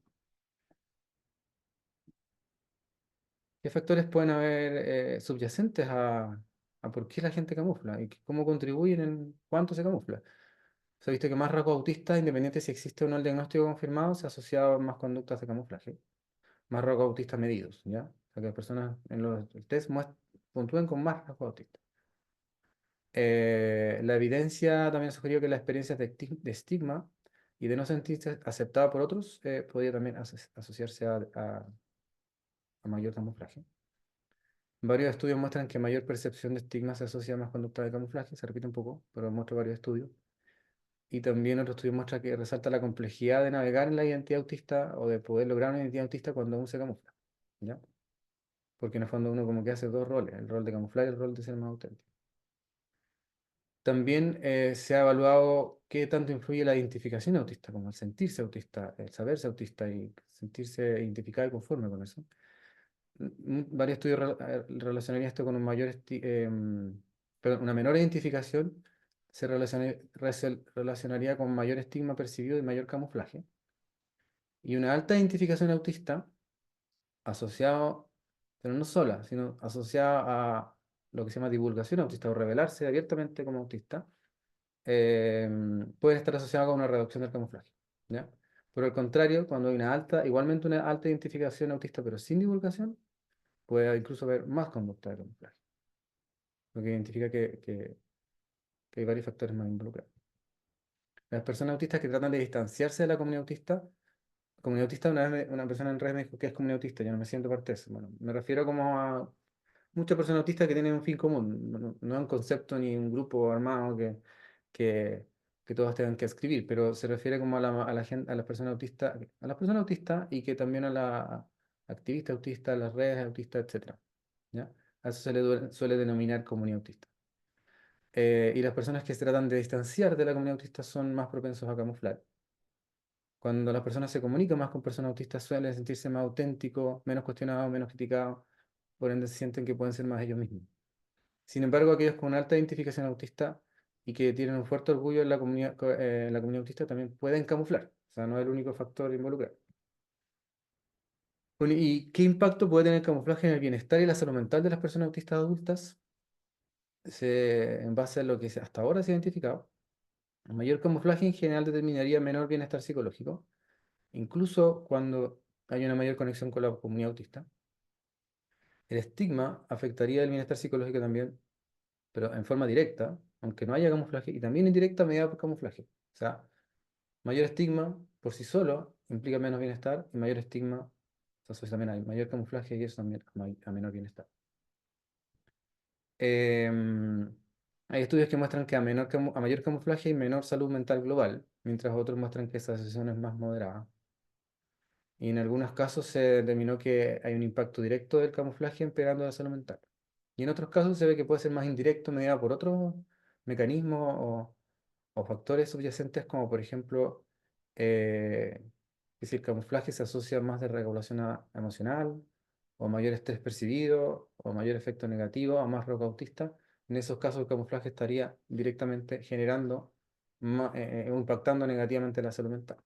¿Qué factores pueden haber subyacentes a por qué la gente camufla y cómo contribuyen en cuánto se camufla? Se ha visto que más rasgos autistas, independiente si existe o no el diagnóstico confirmado, se ha asociado a más conductas de camuflaje, más rasgos autistas medidos, ¿ya? O sea, que las personas en el test puntúen con más rasgos autistas. La evidencia también sugirió que las experiencias de estigma y de no sentirse aceptada por otros podía también asociarse a mayor camuflaje. Varios estudios muestran que mayor percepción de estigma se asocia a más conducta de camuflaje, se repite un poco, pero muestra varios estudios. Y también otro estudio muestra que resalta la complejidad de navegar en la identidad autista o de poder lograr una identidad autista cuando uno se camufla, ¿ya? Porque en el fondo uno como que hace dos roles, el rol de camuflar y el rol de ser más auténtico. También se ha evaluado qué tanto influye la identificación autista, como el sentirse autista, el saberse autista y sentirse identificado y conforme con eso. Varios estudios relacionarían esto con un perdón, una menor identificación relacionaría con mayor estigma percibido y mayor camuflaje. Y una alta identificación autista asociado, pero no sola, sino asociada a lo que se llama divulgación autista o revelarse abiertamente como autista, pueden estar asociados con una reducción del camuflaje, ¿ya? Por el contrario, cuando hay igualmente una alta identificación autista, pero sin divulgación, puede incluso haber más conducta de camuflaje, lo que identifica que hay varios factores más involucrados. Las personas autistas que tratan de distanciarse de la comunidad autista, una persona en redes me dijo que es comunidad autista, yo no me siento parte de eso. Bueno, me refiero como a muchas personas autistas que tienen un fin común, no es un concepto ni un grupo armado que, que todos tengan que escribir, pero se refiere como a la gente, a las personas autistas y que también a la activistas autistas, a las redes autistas, etcétera, ¿ya? A eso se le suele denominar comunidad autista. Y las personas que se tratan de distanciar de la comunidad autista son más propensos a camuflar. Cuando las personas se comunican más con personas autistas suelen sentirse más auténticos, menos cuestionados, menos criticados, por ende sienten que pueden ser más ellos mismos. Sin embargo, aquellos con una alta identificación autista y que tienen un fuerte orgullo en la comunidad autista también pueden camuflar. O sea, no es el único factor involucrado. Bueno, ¿y qué impacto puede tener el camuflaje en el bienestar y la salud mental de las personas autistas adultas? En base a lo que hasta ahora se ha identificado, el mayor camuflaje en general determinaría menor bienestar psicológico, incluso cuando hay una mayor conexión con la comunidad autista. El estigma afectaría el bienestar psicológico también, pero en forma directa, aunque no haya camuflaje, y también indirecta mediada por camuflaje. O sea, mayor estigma por sí solo implica menos bienestar y mayor estigma se asocia también a mayor camuflaje y eso también a menor bienestar. Em, Hay estudios que muestran que a mayor camuflaje hay menor salud mental global, mientras otros muestran que esa asociación es más moderada. Y en algunos casos se determinó que hay un impacto directo del camuflaje empeorando la salud mental. Y en otros casos se ve que puede ser más indirecto, mediado por otros mecanismos o factores subyacentes, como por ejemplo, que si el camuflaje se asocia más de regulación emocional, o mayor estrés percibido, o mayor efecto negativo, o más roca autista. En esos casos el camuflaje estaría directamente generando, o impactando negativamente la salud mental.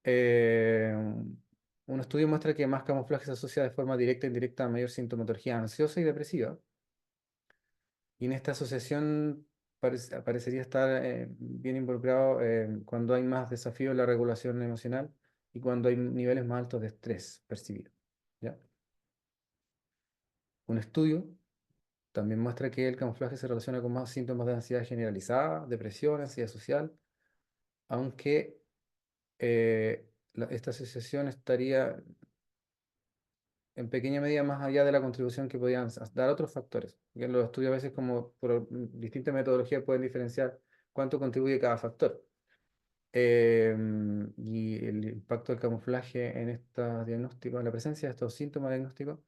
Eh, un estudio muestra que más camuflaje se asocia de forma directa e indirecta a mayor sintomatología ansiosa y depresiva. Y en esta asociación parecería estar bien involucrado cuando hay más desafío en la regulación emocional y cuando hay niveles más altos de estrés percibido. ¿Ya? Un estudio también muestra que el camuflaje se relaciona con más síntomas de ansiedad generalizada, depresión, ansiedad social, aunque esta asociación estaría en pequeña medida más allá de la contribución que podían dar otros factores. Porque los estudios a veces como por distintas metodologías pueden diferenciar cuánto contribuye cada factor. Y el impacto del camuflaje en estos diagnósticos, en la presencia de estos síntomas diagnósticos,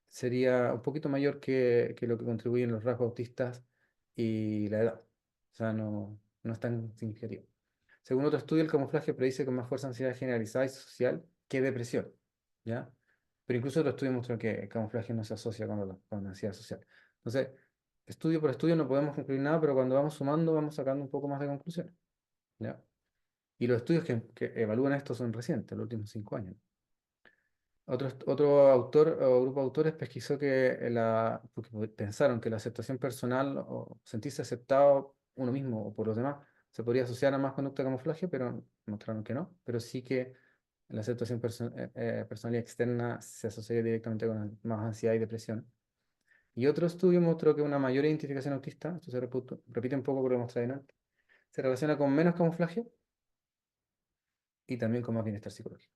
sería un poquito mayor que lo que contribuyen los rasgos autistas y la edad. O sea, no es tan significativo. Según otro estudio, el camuflaje predice con más fuerza ansiedad generalizada y social que depresión, ¿ya? Pero incluso otro estudio mostró que el camuflaje no se asocia con la ansiedad social. Entonces, estudio por estudio no podemos concluir nada, pero cuando vamos sumando vamos sacando un poco más de conclusiones, ¿ya? Y los estudios que evalúan esto son recientes, los últimos 5 años. Otro autor o grupo de autores pesquisó porque pensaron que la aceptación personal o sentirse aceptado uno mismo o por los demás se podría asociar a más conducta de camuflaje, pero mostraron que no. Pero sí que la aceptación personal y externa se asocia directamente con más ansiedad y depresión. Y otro estudio mostró que una mayor identificación autista, esto se repite un poco por lo que mostré adelante, se relaciona con menos camuflaje y también con más bienestar psicológico.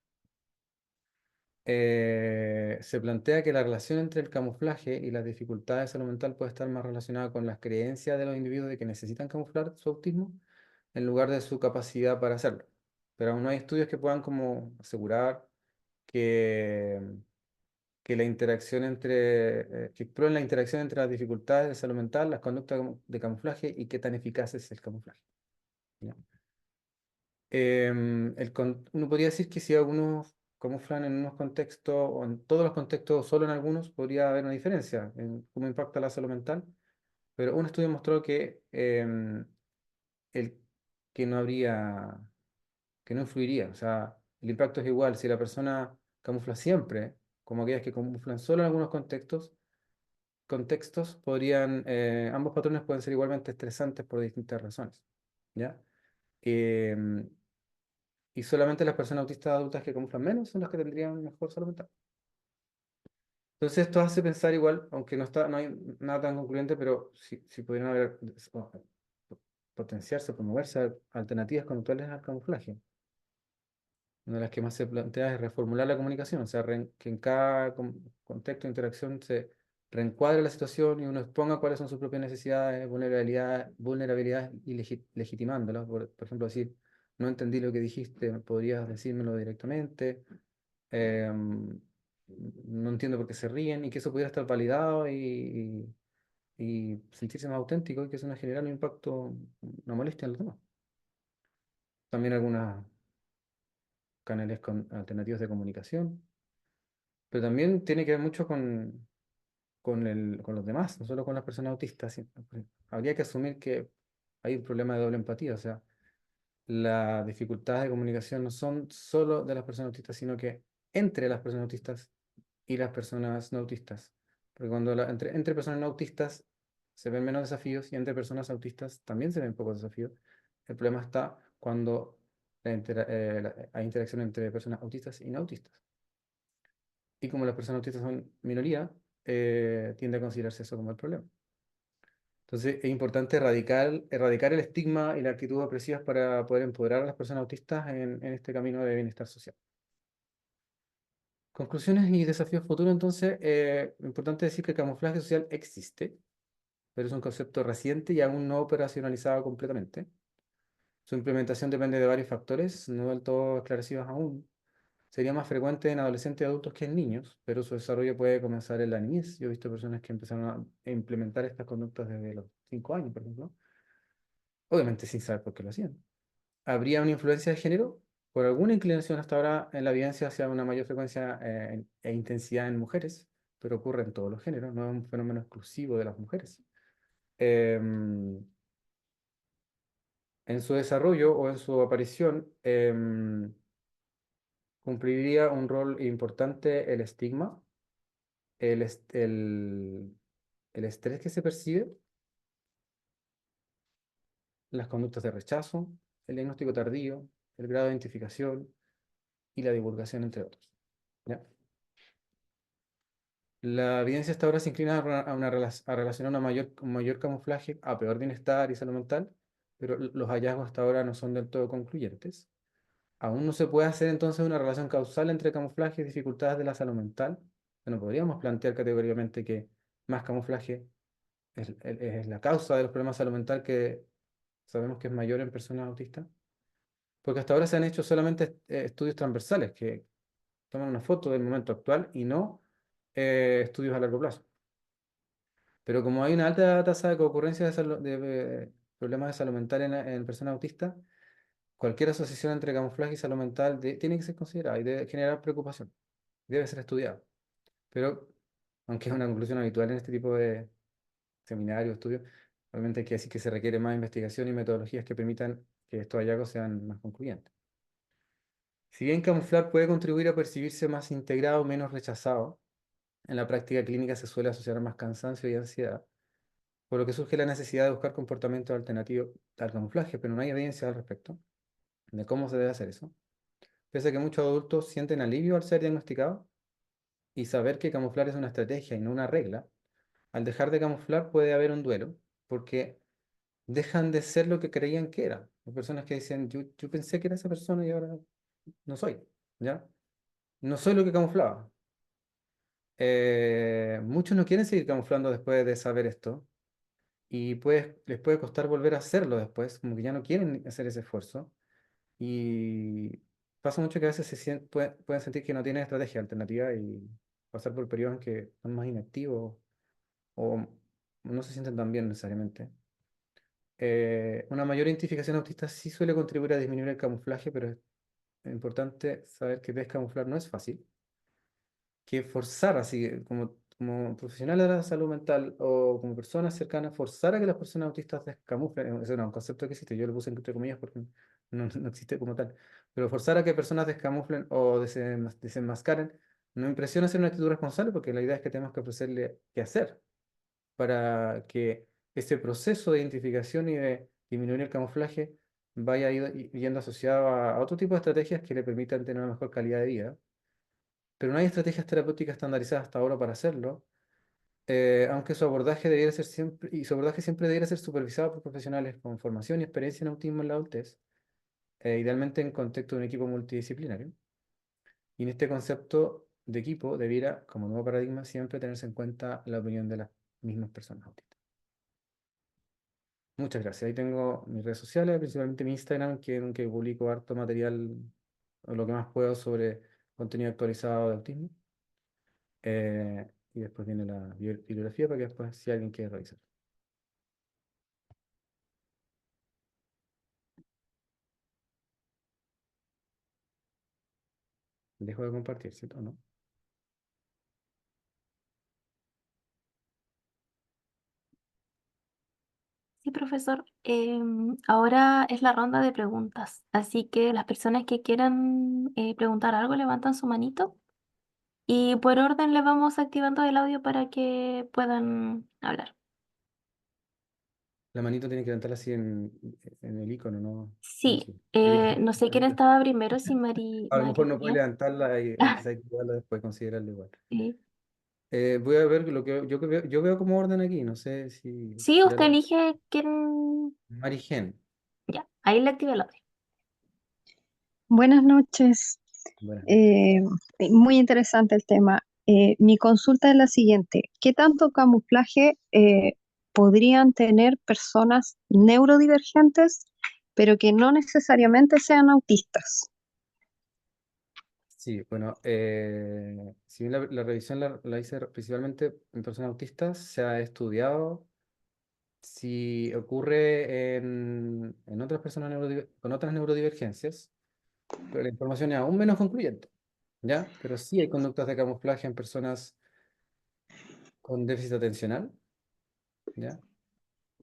Se plantea que la relación entre el camuflaje y las dificultades de salud mental puede estar más relacionada con las creencias de los individuos de que necesitan camuflar su autismo en lugar de su capacidad para hacerlo. Pero aún no hay estudios que puedan como asegurar que, que la interacción que exploren la interacción entre las dificultades de salud mental, las conductas de camuflaje y qué tan eficaz es el camuflaje. ¿Ya? Uno podría decir que si algunos camuflan en unos contextos o en todos los contextos o solo en algunos, podría haber una diferencia en cómo impacta la salud mental, pero un estudio mostró el, que no habría, que no influiría, o sea, el impacto es igual si la persona camufla siempre, como aquellas que camuflan solo en algunos contextos ambos patrones pueden ser igualmente estresantes por distintas razones, ¿ya? Em, y solamente las personas autistas adultas que camuflan menos son las que tendrían mejor salud mental. Entonces esto hace pensar igual, aunque no hay nada tan concluyente, pero si pudieran haber, potenciarse, promoverse alternativas conductuales al camuflaje. Una de las que más se plantea es reformular la comunicación, o sea, que en cada contexto de interacción se reencuadre la situación y uno exponga cuáles son sus propias necesidades, vulnerabilidades y legitimándolas. Por ejemplo, decir, no entendí lo que dijiste, podrías decírmelo directamente. No entiendo por qué se ríen y que eso pudiera estar validado y sentirse más auténtico y que eso no genera un impacto, una molestia en los demás. También algunos canales alternativos de comunicación, pero también tiene que ver mucho con los demás, no solo con las personas autistas. Pues, habría que asumir que hay un problema de doble empatía, o sea, las dificultades de comunicación no son solo de las personas autistas, sino que entre las personas autistas y las personas no autistas. Porque cuando entre personas no autistas se ven menos desafíos y entre personas autistas también se ven pocos desafíos. El problema está cuando hay interacción entre personas autistas y no autistas. Y como las personas autistas son minoría, tiende a considerarse eso como el problema. Entonces es importante erradicar el estigma y la actitud opresivas para poder empoderar a las personas autistas en este camino de bienestar social. Conclusiones y desafíos futuros, entonces, importante decir que el camuflaje social existe, pero es un concepto reciente y aún no operacionalizado completamente. Su implementación depende de varios factores, no del todo esclarecidos aún. Sería más frecuente en adolescentes y adultos que en niños, pero su desarrollo puede comenzar en la niñez. Yo he visto personas que empezaron a implementar estas conductas desde los 5 años, por ejemplo, obviamente sin saber por qué lo hacían. ¿Habría una influencia de género? Por alguna inclinación hasta ahora en la evidencia hacia una mayor frecuencia e intensidad en mujeres, pero ocurre en todos los géneros, no es un fenómeno exclusivo de las mujeres. Em, en su desarrollo o en su aparición, cumpliría un rol importante el estigma, el, est- el, el estrés que se percibe, las conductas de rechazo, el diagnóstico tardío, el grado de identificación y la divulgación, entre otros. ¿Ya? La evidencia hasta ahora se inclina a relacionar un mayor camuflaje a peor bienestar y salud mental, pero los hallazgos hasta ahora no son del todo concluyentes. Aún no se puede hacer entonces una relación causal entre camuflaje y dificultades de la salud mental. No podríamos plantear categóricamente que más camuflaje es la causa de los problemas de salud mental que sabemos que es mayor en personas autistas, porque hasta ahora se han hecho solamente estudios transversales que toman una foto del momento actual y no estudios a largo plazo. Pero como hay una alta tasa de concurrencia de problemas de salud mental en personas autistas, cualquier asociación entre camuflaje y salud mental tiene que ser considerada y debe generar preocupación. Debe ser estudiado. Pero, aunque es una conclusión habitual en este tipo de seminarios, estudios, obviamente hay que decir que se requiere más investigación y metodologías que permitan que estos hallazgos sean más concluyentes. Si bien camuflar puede contribuir a percibirse más integrado o menos rechazado, en la práctica clínica se suele asociar más cansancio y ansiedad, por lo que surge la necesidad de buscar comportamientos alternativos al camuflaje, pero no hay evidencia al respecto de cómo se debe hacer eso. Pese a que muchos adultos sienten alivio al ser diagnosticados y saber que camuflar es una estrategia y no una regla, al dejar de camuflar puede haber un duelo, porque dejan de ser lo que creían que eran. Hay personas que dicen, yo pensé que era esa persona y ahora no soy, ¿ya? No soy lo que camuflaba. Muchos no quieren seguir camuflando después de saber esto y les puede costar volver a hacerlo después, como que ya no quieren hacer ese esfuerzo. Y pasa mucho que a veces pueden sentir que no tienen estrategia alternativa y pasar por periodos en que están más inactivos o no se sienten tan bien necesariamente. Una mayor identificación autista sí suele contribuir a disminuir el camuflaje, pero es importante saber que descamuflar no es fácil, que forzar así, como profesional de la salud mental o como personas cercanas, forzar a que las personas autistas descamuflen, eso no es un concepto que existe, yo lo puse entre comillas porque no existe como tal, pero forzar a que personas descamuflen o desenmascaren, no impresiona ser una actitud responsable porque la idea es que tenemos que ofrecerle qué hacer para que ese proceso de identificación y de disminuir el camuflaje vaya yendo asociado a otro tipo de estrategias que le permitan tener una mejor calidad de vida, pero no hay estrategias terapéuticas estandarizadas hasta ahora para hacerlo, aunque su abordaje debiera ser siempre, y su abordaje siempre debiera ser supervisado por profesionales con formación y experiencia en autismo en la adultez, idealmente en contexto de un equipo multidisciplinario. Y en este concepto de equipo debiera, como nuevo paradigma, siempre tenerse en cuenta la opinión de las mismas personas autistas. Muchas gracias. Ahí tengo mis redes sociales, principalmente mi Instagram, en que publico harto material, o lo que más puedo sobre contenido actualizado de autismo. y después viene la bibliografía para que después, si alguien quiere revisar. Dejo de compartir, ¿cierto? ¿O no? Sí, profesor. Ahora es la ronda de preguntas, así que las personas que quieran preguntar algo levantan su manito y por orden le vamos activando el audio para que puedan hablar. La manito tiene que levantarla así en el icono, ¿no? No Sí, sé. Ahí- no sé quién estaba primero, si A lo mejor no puede María. levantarla y quizás hay que cuidarla después, considerarlo igual. Sí. Voy a ver lo que yo veo como orden aquí, no sé si Sí, ya usted lo... elige quién. Marigen. Ya, ahí le activa el audio. Buenas noches. Buenas noches. Eh, Muy interesante el tema. Mi consulta es la siguiente. ¿Qué tanto camuflaje podrían tener personas neurodivergentes, pero que no necesariamente sean autistas? Sí, bueno, si bien la revisión la hice principalmente en personas autistas, se ha estudiado si ocurre en otras personas con otras neurodivergencias, pero la información es aún menos concluyente, ¿ya? Pero sí hay conductas de camuflaje en personas con déficit atencional, ¿ya?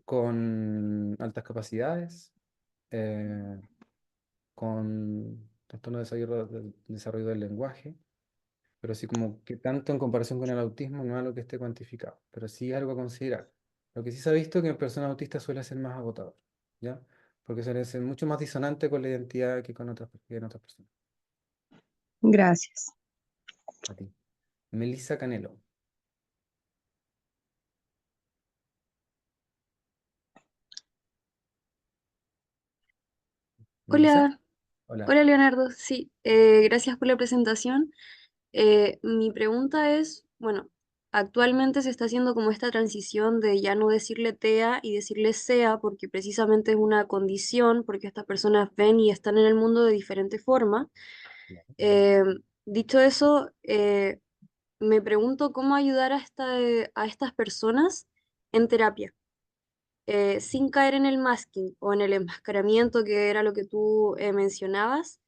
Con altas capacidades, eh, con trastorno de desarrollo del lenguaje, pero sí como que tanto en comparación con el autismo no es algo que esté cuantificado, pero sí es algo a considerar. Lo que sí se ha visto que en personas autistas suele ser más agotador, ¿ya? Porque suele ser mucho más disonante con la identidad que en otras personas. Gracias. A ti. Melissa Canelo. Melissa, Hola, hola. hola Leonardo. Sí, gracias por la presentación. Mi pregunta es, bueno, actualmente se está haciendo como esta transición de ya no decirle TEA y decirle SEA porque precisamente es una condición, porque estas personas ven y están en el mundo de diferente forma. Eh, Dicho eso, me pregunto cómo ayudar a estas personas en terapia, sin caer en el masking o en el enmascaramiento, que era lo que tú mencionabas,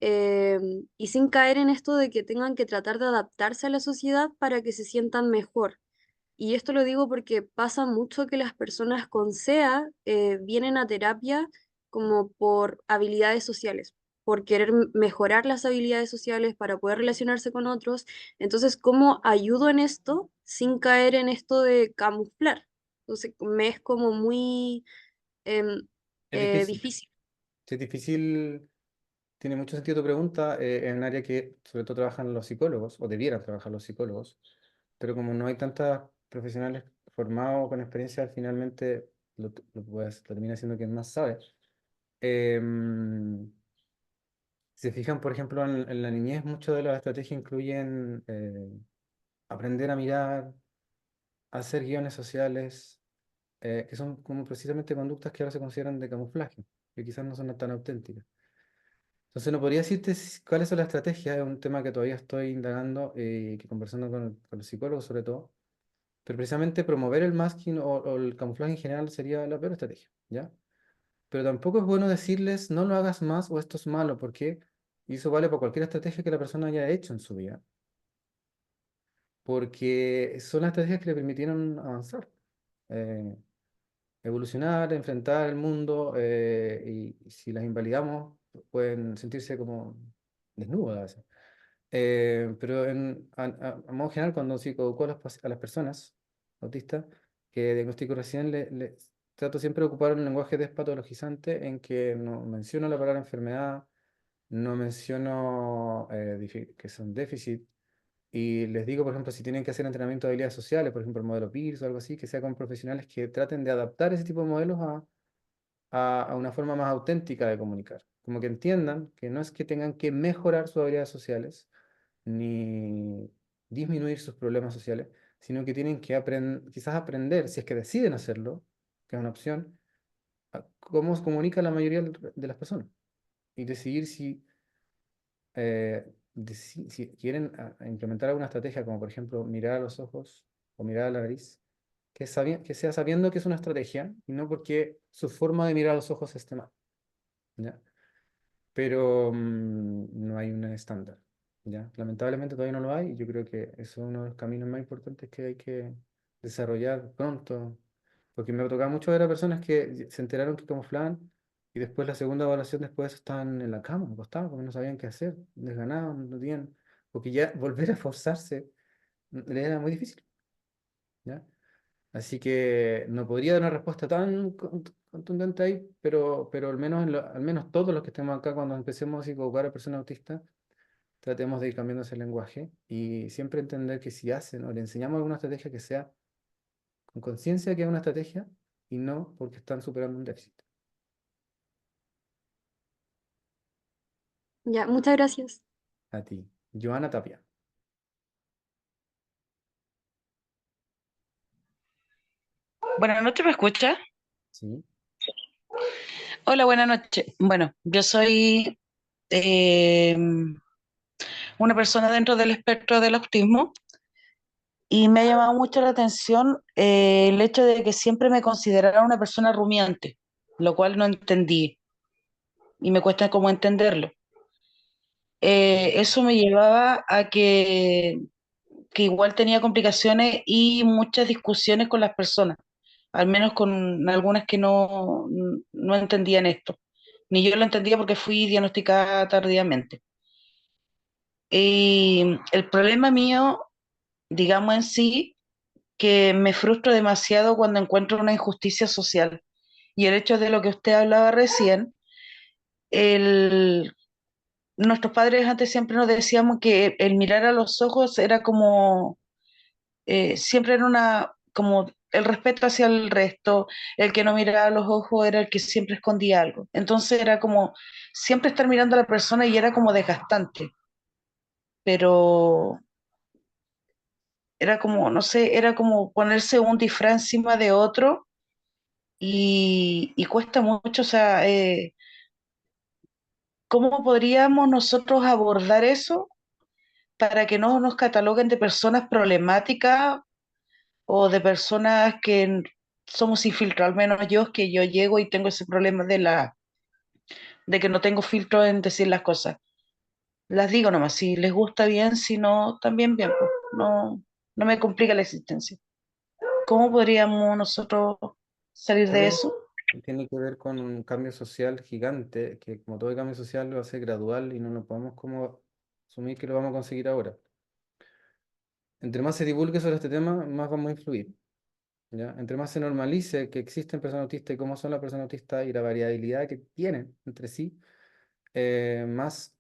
eh, y sin caer en esto de que tengan que tratar de adaptarse a la sociedad para que se sientan mejor. Y esto lo digo porque pasa mucho que las personas con SEA vienen a terapia como por habilidades sociales, por querer mejorar las habilidades sociales para poder relacionarse con otros. Entonces, ¿cómo ayudo en esto sin caer en esto de camuflar? Entonces, me es como muy em, Es difícil. difícil. Sí, es difícil, tiene mucho sentido tu pregunta, en un área que sobre todo trabajan los psicólogos, o debieran trabajar los psicólogos, pero como no hay tantos profesionales formados con experiencia, finalmente lo termina siendo quien más sabe. Em, Si se fijan, por ejemplo, en la niñez, muchas de las estrategias incluyen aprender a mirar, hacer guiones sociales, que son como precisamente conductas que ahora se consideran de camuflaje, que quizás no son tan auténticas. Entonces, no podría decirte cuáles son las estrategias, es un tema que todavía estoy indagando y que conversando con los psicólogos sobre todo, pero precisamente promover el masking o el camuflaje en general sería la peor estrategia, ¿ya? Pero tampoco es bueno decirles no lo hagas más o esto es malo, porque y eso vale para cualquier estrategia que la persona haya hecho en su vida, porque son las estrategias que le permitieron avanzar, eh, evolucionar, enfrentar el mundo, y si las invalidamos, pueden sentirse como desnudos a veces. Pero a modo general, cuando psicoeduco a las personas autistas que diagnostico recién, trato siempre de ocupar un lenguaje despatologizante en que no menciono la palabra enfermedad, no menciono que son déficit, y les digo, por ejemplo, si tienen que hacer entrenamiento de habilidades sociales, por ejemplo, el modelo PIRS o algo así, que sea con profesionales que traten de adaptar ese tipo de modelos a una forma más auténtica de comunicar. Como que entiendan que no es que tengan que mejorar sus habilidades sociales, ni disminuir sus problemas sociales, sino que tienen que quizás aprender, si es que deciden hacerlo, que es una opción, a cómo se comunica la mayoría de las personas y decidir si si quieren implementar alguna estrategia, como por ejemplo mirar a los ojos o mirar a la nariz, que sea sabiendo que es una estrategia y no porque su forma de mirar a los ojos esté mal, ¿ya? Pero no hay un estándar, ¿ya? Lamentablemente todavía no lo hay y yo creo que eso es uno de los caminos más importantes que hay que desarrollar pronto, porque me ha tocado mucho ver a personas que se enteraron que camuflaban y después la segunda evaluación después estaban en la cama, acostados, porque no sabían qué hacer, desganados, no tenían, porque ya volver a forzarse le era muy difícil, ¿ya? Así que no podría dar una respuesta tan contundente ahí, pero al menos, al menos todos los que estemos acá, cuando empecemos a psicoeducar a personas autistas, tratemos de ir cambiando ese lenguaje y siempre entender que si hacen o le enseñamos alguna estrategia que sea con conciencia que es una estrategia y no porque están superando un déficit. Ya, muchas gracias. A ti, Joana Tapia. Buenas noches, ¿me escucha? Sí, Hola, buenas noches. Bueno, yo soy eh, una persona dentro del espectro del autismo y me ha llamado mucho la atención el hecho de que siempre me consideraron una persona rumiante, lo cual no entendí y me cuesta como entenderlo. Eso me llevaba a que igual tenía complicaciones y muchas discusiones con las personas, al menos con algunas que no entendían esto. Ni yo lo entendía porque fui diagnosticada tardíamente. Y el problema mío, digamos en sí, que me frustro demasiado cuando encuentro una injusticia social. Y el hecho de lo que usted hablaba recién, el, nuestros padres antes siempre nos decíamos que el mirar a los ojos era como siempre era como el respeto hacia el resto, el que no miraba a los ojos era el que siempre escondía algo. Entonces era como siempre estar mirando a la persona y era como desgastante, pero era como, no sé, era como ponerse un disfraz encima de otro y cuesta mucho, o sea, ¿cómo podríamos nosotros abordar eso para que no nos cataloguen de personas problemáticas o de personas que somos sin filtro? Al menos yo, que yo llego y tengo ese problema de que no tengo filtro en decir las cosas. Las digo nomás, si les gusta bien, si no, también bien, pues, no me complica la existencia. ¿Cómo podríamos nosotros salir de también eso? tiene que ver con un cambio social gigante, que como todo cambio social lo hace gradual y no nos podemos como asumir que lo vamos a conseguir ahora. Entre más se divulgue sobre este tema, más vamos a influir, ¿ya? Entre más se normalice que existen personas autistas y cómo son las personas autistas y la variabilidad que tienen entre sí, más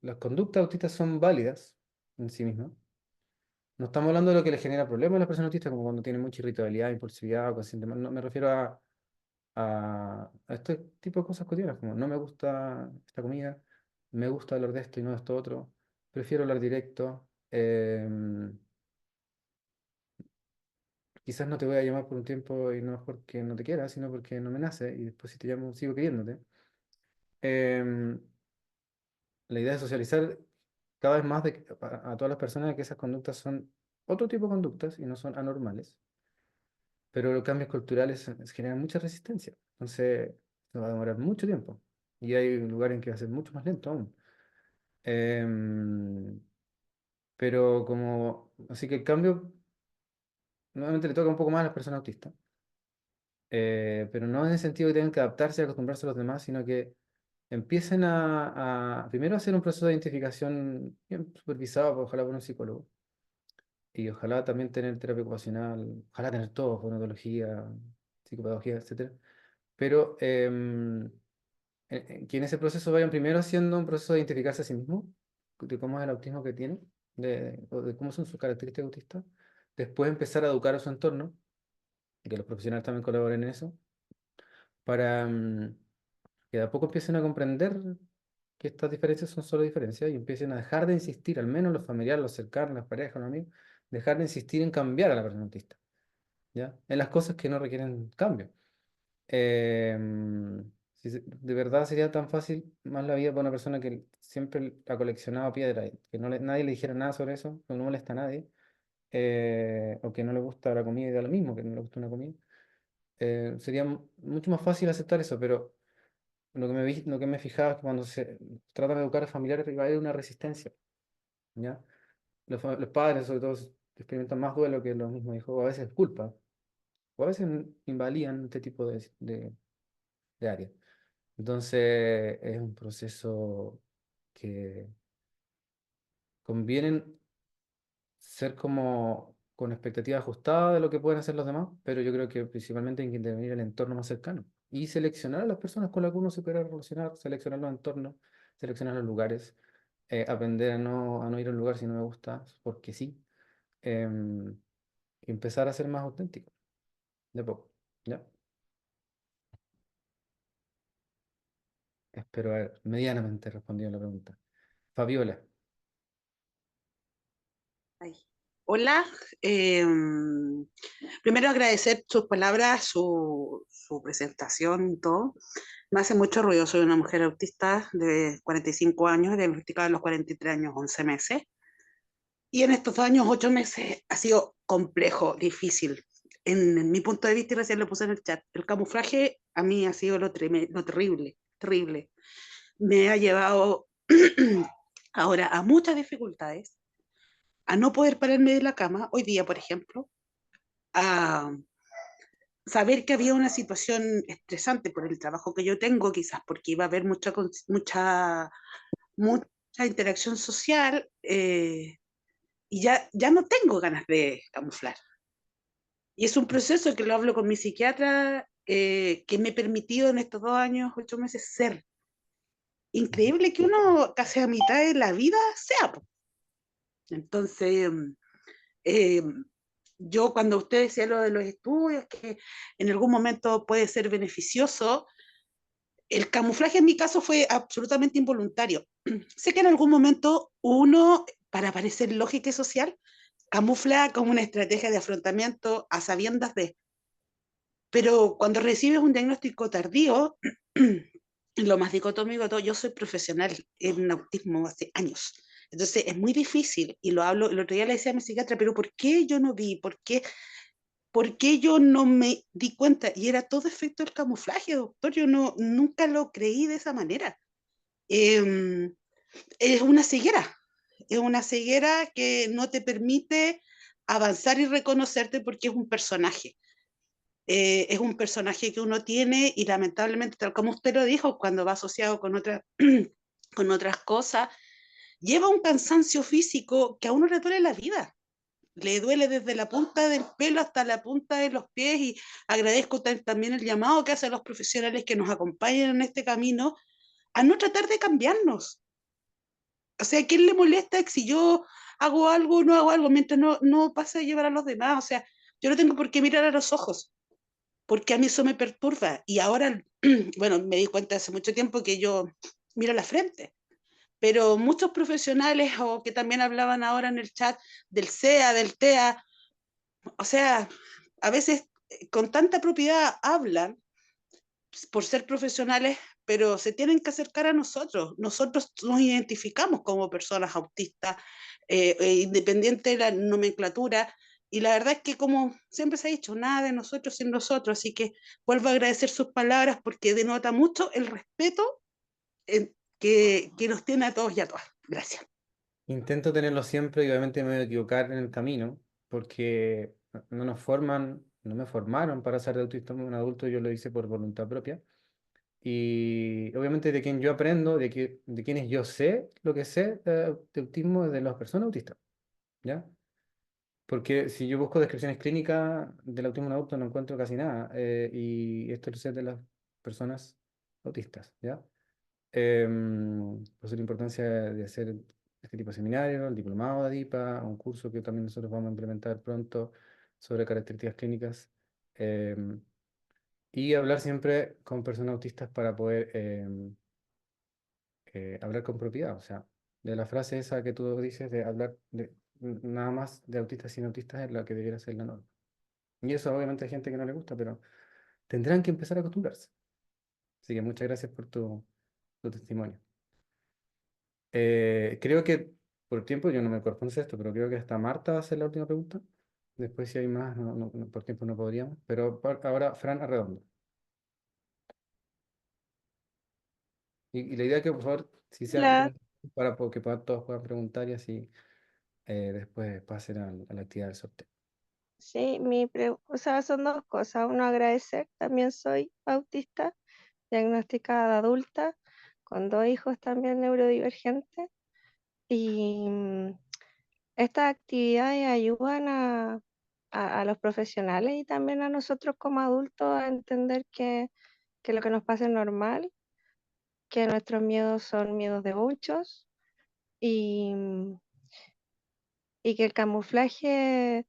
las conductas autistas son válidas en sí mismas. No estamos hablando de lo que les genera problemas a las personas autistas, como cuando tienen mucha irritabilidad, impulsividad o consciente. No, me refiero a este tipo de cosas cotidianas, como no me gusta esta comida, me gusta hablar de esto y no de esto otro, prefiero hablar directo. Quizás no te voy a llamar por un tiempo y no es porque no te quiera, sino porque no me nace y después si te llamo sigo queriéndote. Em, la idea es socializar cada vez más a todas las personas de que esas conductas son otro tipo de conductas y no son anormales, pero los cambios culturales generan mucha resistencia. Entonces, se va a demorar mucho tiempo y hay lugares en que va a ser mucho más lento aún. Em, pero así que el cambio nuevamente le toca un poco más a las personas autistas. Pero no en el sentido que tengan que adaptarse y acostumbrarse a los demás, sino que empiecen primero a hacer un proceso de identificación bien supervisado, ojalá por un psicólogo, y ojalá también tener terapia ocupacional, ojalá tener todo, fonoaudiología, psicopedagogía, etcétera. Pero que en ese proceso vayan primero haciendo un proceso de identificarse a sí mismo, de cómo es el autismo que tienen, o de cómo son sus características autistas, después empezar a educar a su entorno, y que los profesionales también colaboren en eso para que de a poco empiecen a comprender que estas diferencias son solo diferencias y empiecen a dejar de insistir, al menos los familiares, los cercanos, las parejas, los amigos, dejar de insistir en cambiar a la persona autista, ¿ya? En las cosas que no requieren cambio. Si de verdad sería tan fácil más la vida para una persona que siempre ha coleccionado piedra, y que nadie le dijera nada sobre eso, que no molesta a nadie, o que no le gusta la comida y da lo mismo, que no le gusta una comida, sería mucho más fácil aceptar eso, pero lo que me fijaba es que cuando se trata de educar a familiares va a haber una resistencia, ¿ya? Los padres, sobre todo, experimentan más duelo que los mismos hijos, o a veces culpa, o a veces invalidan este tipo de áreas. Entonces, es un proceso que conviene ser como con expectativas ajustadas de lo que pueden hacer los demás, pero yo creo que principalmente hay que intervenir el entorno más cercano y seleccionar a las personas con las que uno se quiere relacionar, seleccionar los entornos, seleccionar los lugares, aprender a no ir a un lugar si no me gusta, porque sí, em, y empezar a ser más auténtico, de poco, ¿ya? Espero haber medianamente respondido a la pregunta. Fabiola. Ay. Hola, primero agradecer sus palabras, su presentación, todo. Me hace mucho ruido, soy una mujer autista de 45 años, diagnosticada a los 43 años, 11 meses. Y en estos años, 8 meses, ha sido complejo, difícil. En mi punto de vista, y recién lo puse en el chat, el camuflaje a mí ha sido lo terrible, terrible. Me ha llevado ahora a muchas dificultades, a no poder pararme de la cama, hoy día, por ejemplo, a saber que había una situación estresante por el trabajo que yo tengo, quizás porque iba a haber mucha interacción social, y ya no tengo ganas de camuflar. Y es un proceso que lo hablo con mi psiquiatra, que me he permitido en estos 2 años, 8 meses, ser. Increíble que uno casi a mitad de la vida sea. Entonces, eh, yo cuando usted decía lo de los estudios, que en algún momento puede ser beneficioso, el camuflaje en mi caso fue absolutamente involuntario. Sé que en algún momento uno, para parecer lógica y social, camufla como una estrategia de afrontamiento a sabiendas de, pero cuando recibes un diagnóstico tardío, lo más dicotómico, todo, yo soy profesional en autismo hace años, entonces es muy difícil, y lo hablo, el otro día le decía a mi psiquiatra, pero ¿por qué yo no vi? ¿Por qué yo no me di cuenta? Y era todo efecto del camuflaje, doctor, yo nunca lo creí de esa manera. Eh, es una ceguera que no te permite avanzar y reconocerte porque es un personaje que uno tiene y lamentablemente, tal como usted lo dijo, cuando va asociado con otras cosas, lleva un cansancio físico que a uno le duele la vida. Le duele desde la punta del pelo hasta la punta de los pies, y agradezco también el llamado que hacen los profesionales que nos acompañan en este camino a no tratar de cambiarnos. O sea, ¿a quién le molesta que si yo hago algo o no hago algo mientras no pase a llevar a los demás? O sea, yo no tengo por qué mirar a los ojos, porque a mí eso me perturba. Y ahora, bueno, me di cuenta hace mucho tiempo que yo miro la frente, pero muchos profesionales, o que también hablaban ahora en el chat del CEA, del TEA, o sea, a veces con tanta propiedad hablan por ser profesionales, pero se tienen que acercar a nosotros. Nosotros nos identificamos como personas autistas, independiente de la nomenclatura, y la verdad es que, como siempre se ha dicho, nada de nosotros sin nosotros, así que vuelvo a agradecer sus palabras porque denota mucho el respeto que nos tiene a todos y a todas. Gracias. Intento tenerlo siempre y obviamente me voy a equivocar en el camino porque no nos forman, no me formaron para ser de autista un adulto, yo lo hice por voluntad propia. Y obviamente de quien yo aprendo, de quienes yo sé lo que sé de autismo es de las personas autistas, ¿ya? Porque si yo busco descripciones clínicas del autismo en adulto no encuentro casi nada, y esto lo sé de las personas autistas, ¿ya? Por eso la importancia de hacer este tipo de seminarios, el diplomado de ADIPA, un curso que también nosotros vamos a implementar pronto sobre características clínicas, em, y hablar siempre con personas autistas para poder hablar con propiedad. O sea, de la frase esa que tú dices de hablar nada más de autistas sin autistas es la que debiera ser la norma. Y eso obviamente hay gente que no le gusta, pero tendrán que empezar a acostumbrarse. Así que muchas gracias por tu testimonio. Creo que por tiempo, yo no me corresponde esto, pero creo que hasta Marta va a hacer la última pregunta. Después, si hay más, por tiempo no podríamos. Pero ahora, Fran Arredondo. Y la idea es que, por favor, si sean Hola, preguntas para que todos puedan preguntar y así después pasen a la actividad del sorteo. sí, o sea, son dos cosas. Uno, agradecer, también soy autista, diagnosticada de adulta, con 2 hijos también neurodivergentes. Y estas actividades ayudan a los profesionales y también a nosotros como adultos a entender que lo que nos pasa es normal, que nuestros miedos son miedos de muchos y, y que el camuflaje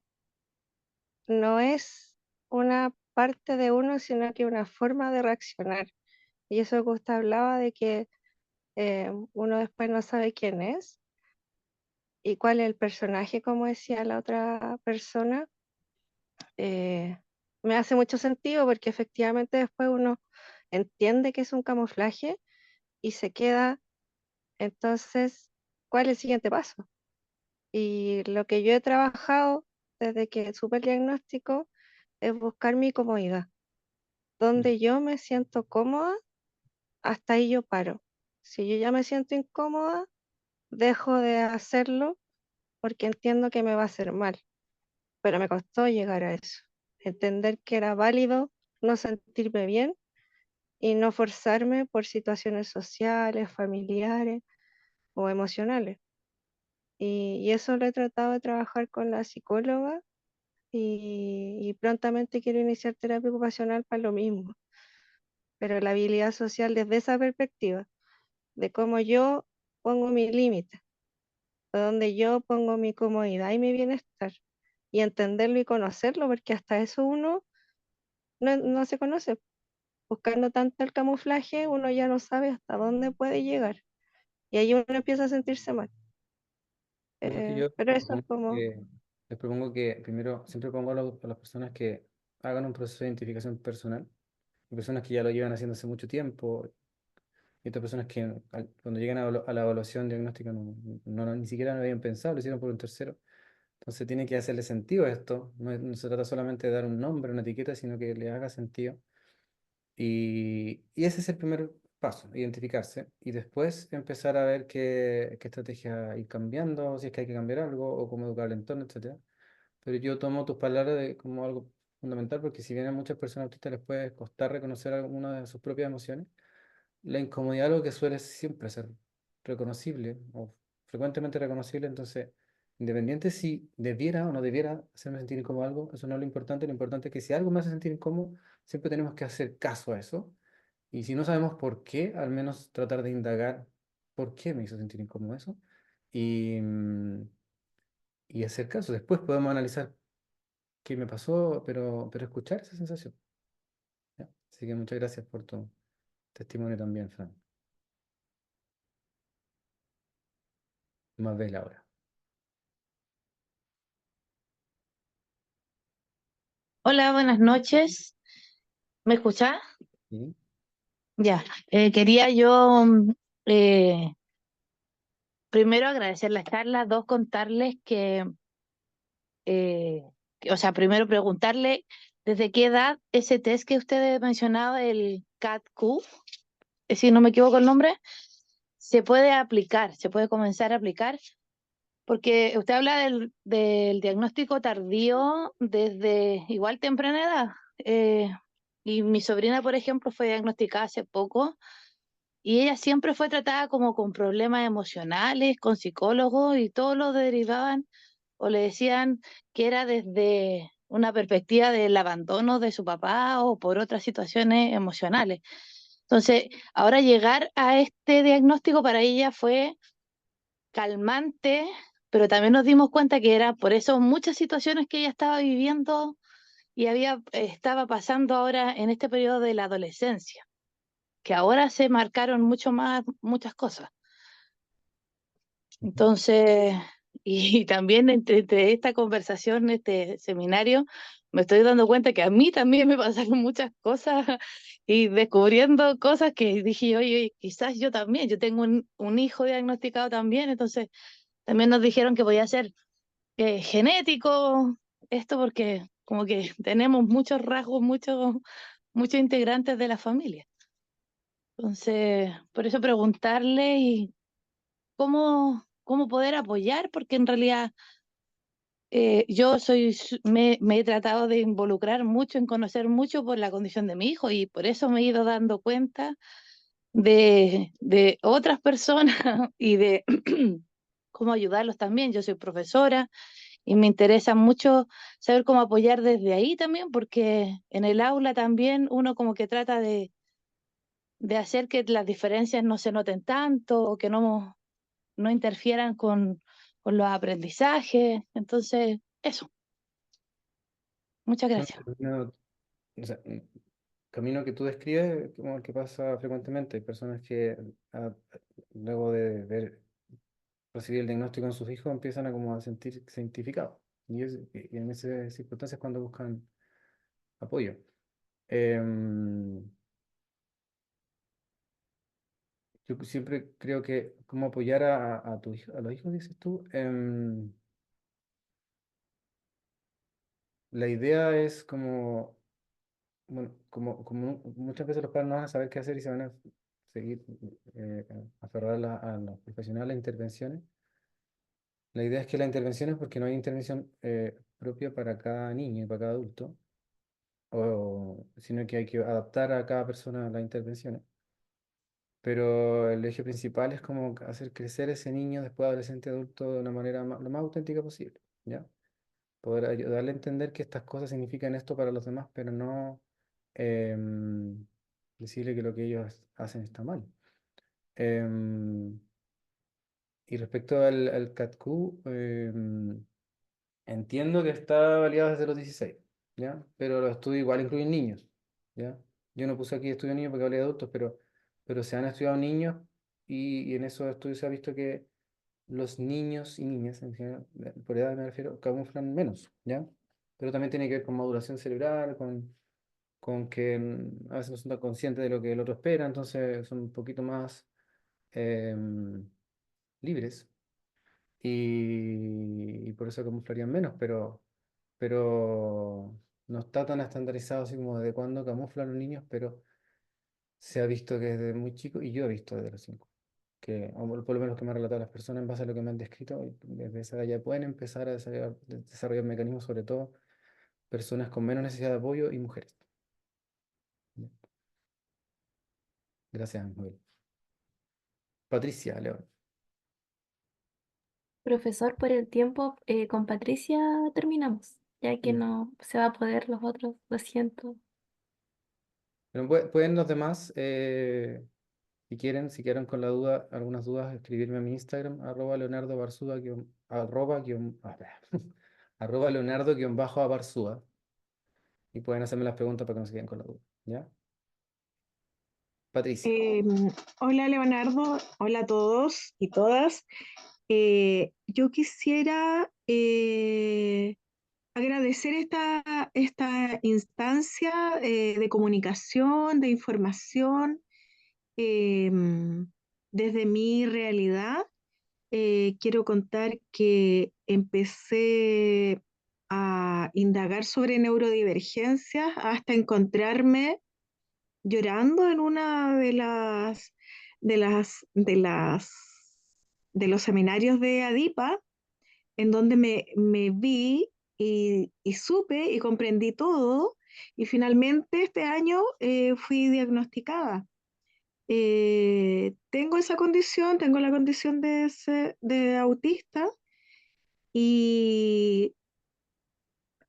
no es una parte de uno, sino que una forma de reaccionar. Y eso que usted hablaba de que uno después no sabe quién es y cuál es el personaje, como decía la otra persona, me hace mucho sentido porque efectivamente después uno entiende que es un camuflaje y se queda, entonces, ¿cuál es el siguiente paso? Y lo que yo he trabajado desde que supe el diagnóstico es buscar mi comodidad. Donde yo me siento cómoda, hasta ahí yo paro. Si yo ya me siento incómoda, dejo de hacerlo porque entiendo que me va a hacer mal. Pero me costó llegar a eso. Entender que era válido no sentirme bien y no forzarme por situaciones sociales, familiares o emocionales. Y eso lo he tratado de trabajar con la psicóloga y prontamente quiero iniciar terapia ocupacional para lo mismo. Pero la habilidad social desde esa perspectiva, de cómo yo pongo mi límite, de donde yo pongo mi comodidad y mi bienestar, y entenderlo y conocerlo, porque hasta eso uno no se conoce. Buscando tanto el camuflaje, uno ya no sabe hasta dónde puede llegar, y ahí uno empieza a sentirse mal. Bueno, es que yo Pero eso es como, les propongo que primero, siempre pongo a las personas que hagan un proceso de identificación personal. Hay personas que ya lo llevan haciendo hace mucho tiempo y otras personas que cuando llegan a la evaluación diagnóstica ni siquiera lo habían pensado, lo hicieron por un tercero. Entonces tiene que hacerle sentido a esto. No se trata solamente de dar un nombre, una etiqueta, sino que le haga sentido. Y ese es el primer paso, identificarse. Y después empezar a ver qué estrategia ir cambiando, si es que hay que cambiar algo, o cómo educar el entorno, etcétera. Pero yo tomo tus palabras como algo fundamental, porque si bien a muchas personas autistas les puede costar reconocer alguna de sus propias emociones, la incomodidad es algo que suele siempre ser reconocible o frecuentemente reconocible. Entonces, independiente si debiera o no debiera hacerme sentir incómodo algo, eso no es lo importante es que si algo me hace sentir incómodo, siempre tenemos que hacer caso a eso. Y si no sabemos por qué, al menos tratar de indagar por qué me hizo sentir incómodo eso y, y hacer caso. Después podemos analizar qué me pasó, pero escuchar esa sensación. ¿Ya? Así que muchas gracias por tu testimonio también, Fran. Más ves Laura. Hola, buenas noches. ¿Me escuchás? ¿Sí? Ya. Quería yo eh, primero agradecer la charla, dos contarles eh, o sea, primero preguntarle desde qué edad ese test que usted mencionaba, el CAT-Q, si no me equivoco el nombre, se puede aplicar, se puede comenzar a aplicar, porque usted habla del diagnóstico tardío desde igual temprana edad. Y mi sobrina, por ejemplo, fue diagnosticada hace poco y ella siempre fue tratada como con problemas emocionales, con psicólogos y todos lo derivaban o le decían que era desde una perspectiva del abandono de su papá o por otras situaciones emocionales. Entonces, ahora llegar a este diagnóstico para ella fue calmante, pero también nos dimos cuenta que era por eso muchas situaciones que ella estaba viviendo y estaba pasando ahora en este periodo de la adolescencia, que ahora se marcaron mucho más muchas cosas. Ujú. Entonces, Y también entre esta conversación, este seminario, me estoy dando cuenta que a mí también me pasaron muchas cosas y descubriendo cosas que dije, oye, quizás yo también, yo tengo un hijo diagnosticado también, entonces también nos dijeron que podía ser genético esto porque como que tenemos muchos rasgos, muchos integrantes de la familia. Entonces, por eso preguntarle y cómo poder apoyar, porque en realidad yo me he tratado de involucrar mucho, en conocer mucho por la condición de mi hijo y por eso me he ido dando cuenta de otras personas y de cómo ayudarlos también. Yo soy profesora y me interesa mucho saber cómo apoyar desde ahí también, porque en el aula también uno como que trata de hacer que las diferencias no se noten tanto o que no interfieran con los aprendizajes. Entonces, eso. Muchas No, gracias. o sea, camino que tú describes, como el que pasa frecuentemente. Hay personas que luego de recibir el diagnóstico en sus hijos empiezan a como a sentirse identificados. Y en esas circunstancias cuando buscan apoyo. Em, yo siempre creo que cómo apoyar a tu hijo, a los hijos, dices tú. La idea es como, bueno, como muchas veces los padres no van a saber qué hacer y se van a seguir aferrar a los profesionales, a las intervenciones. La idea es que la intervención es porque no hay intervención propia para cada niño y para cada adulto, sino que hay que adaptar a cada persona las intervenciones. Pero el eje principal es como hacer crecer ese niño después adolescente adulto de una manera lo más auténtica posible, ¿ya? Poder ayudarle a entender que estas cosas significan esto para los demás, pero no decirle que lo que ellos hacen está mal. Em, y respecto al CATQ, entiendo que está validado desde los 16, ¿ya? Pero los estudios igual incluyen niños, ¿ya? Yo no puse aquí estudio niños porque hablé de adultos, pero se han estudiado niños y en esos estudios se ha visto que los niños y niñas, en general, por edad me refiero, camuflan menos, ¿ya? Pero también tiene que ver con maduración cerebral, con que a veces no son tan conscientes de lo que el otro espera, entonces son un poquito más libres y por eso camuflarían menos, pero no está tan estandarizado así como de cuándo camuflan los niños, pero se ha visto que desde muy chico, y yo he visto desde los 5 que, o por lo menos que me han relatado las personas en base a lo que me han descrito, y desde esa edad ya pueden empezar a desarrollar mecanismos, sobre todo personas con menos necesidad de apoyo y mujeres. Gracias, Miguel. Patricia, León. Profesor, por el tiempo, con Patricia terminamos, ya que Ya. no se va a poder los otros, lo siento. Pero pueden los demás, si quieren, si quedaron con la duda, algunas dudas, escribirme a mi Instagram, @Leonardo Barzúa, arroba Leonardo-Abarzúa, y pueden hacerme las preguntas para que no se queden con la duda, ¿ya? Patricia. Hola Leonardo, hola a todos y todas. Yo quisiera agradecer esta instancia de comunicación, de información. Desde mi realidad, quiero contar que empecé a indagar sobre neurodivergencias hasta encontrarme llorando en una de de los seminarios de ADIPA, en donde me vi y supe y comprendí todo, y finalmente este año fui diagnosticada. Tengo esa condición, tengo la condición de autista, y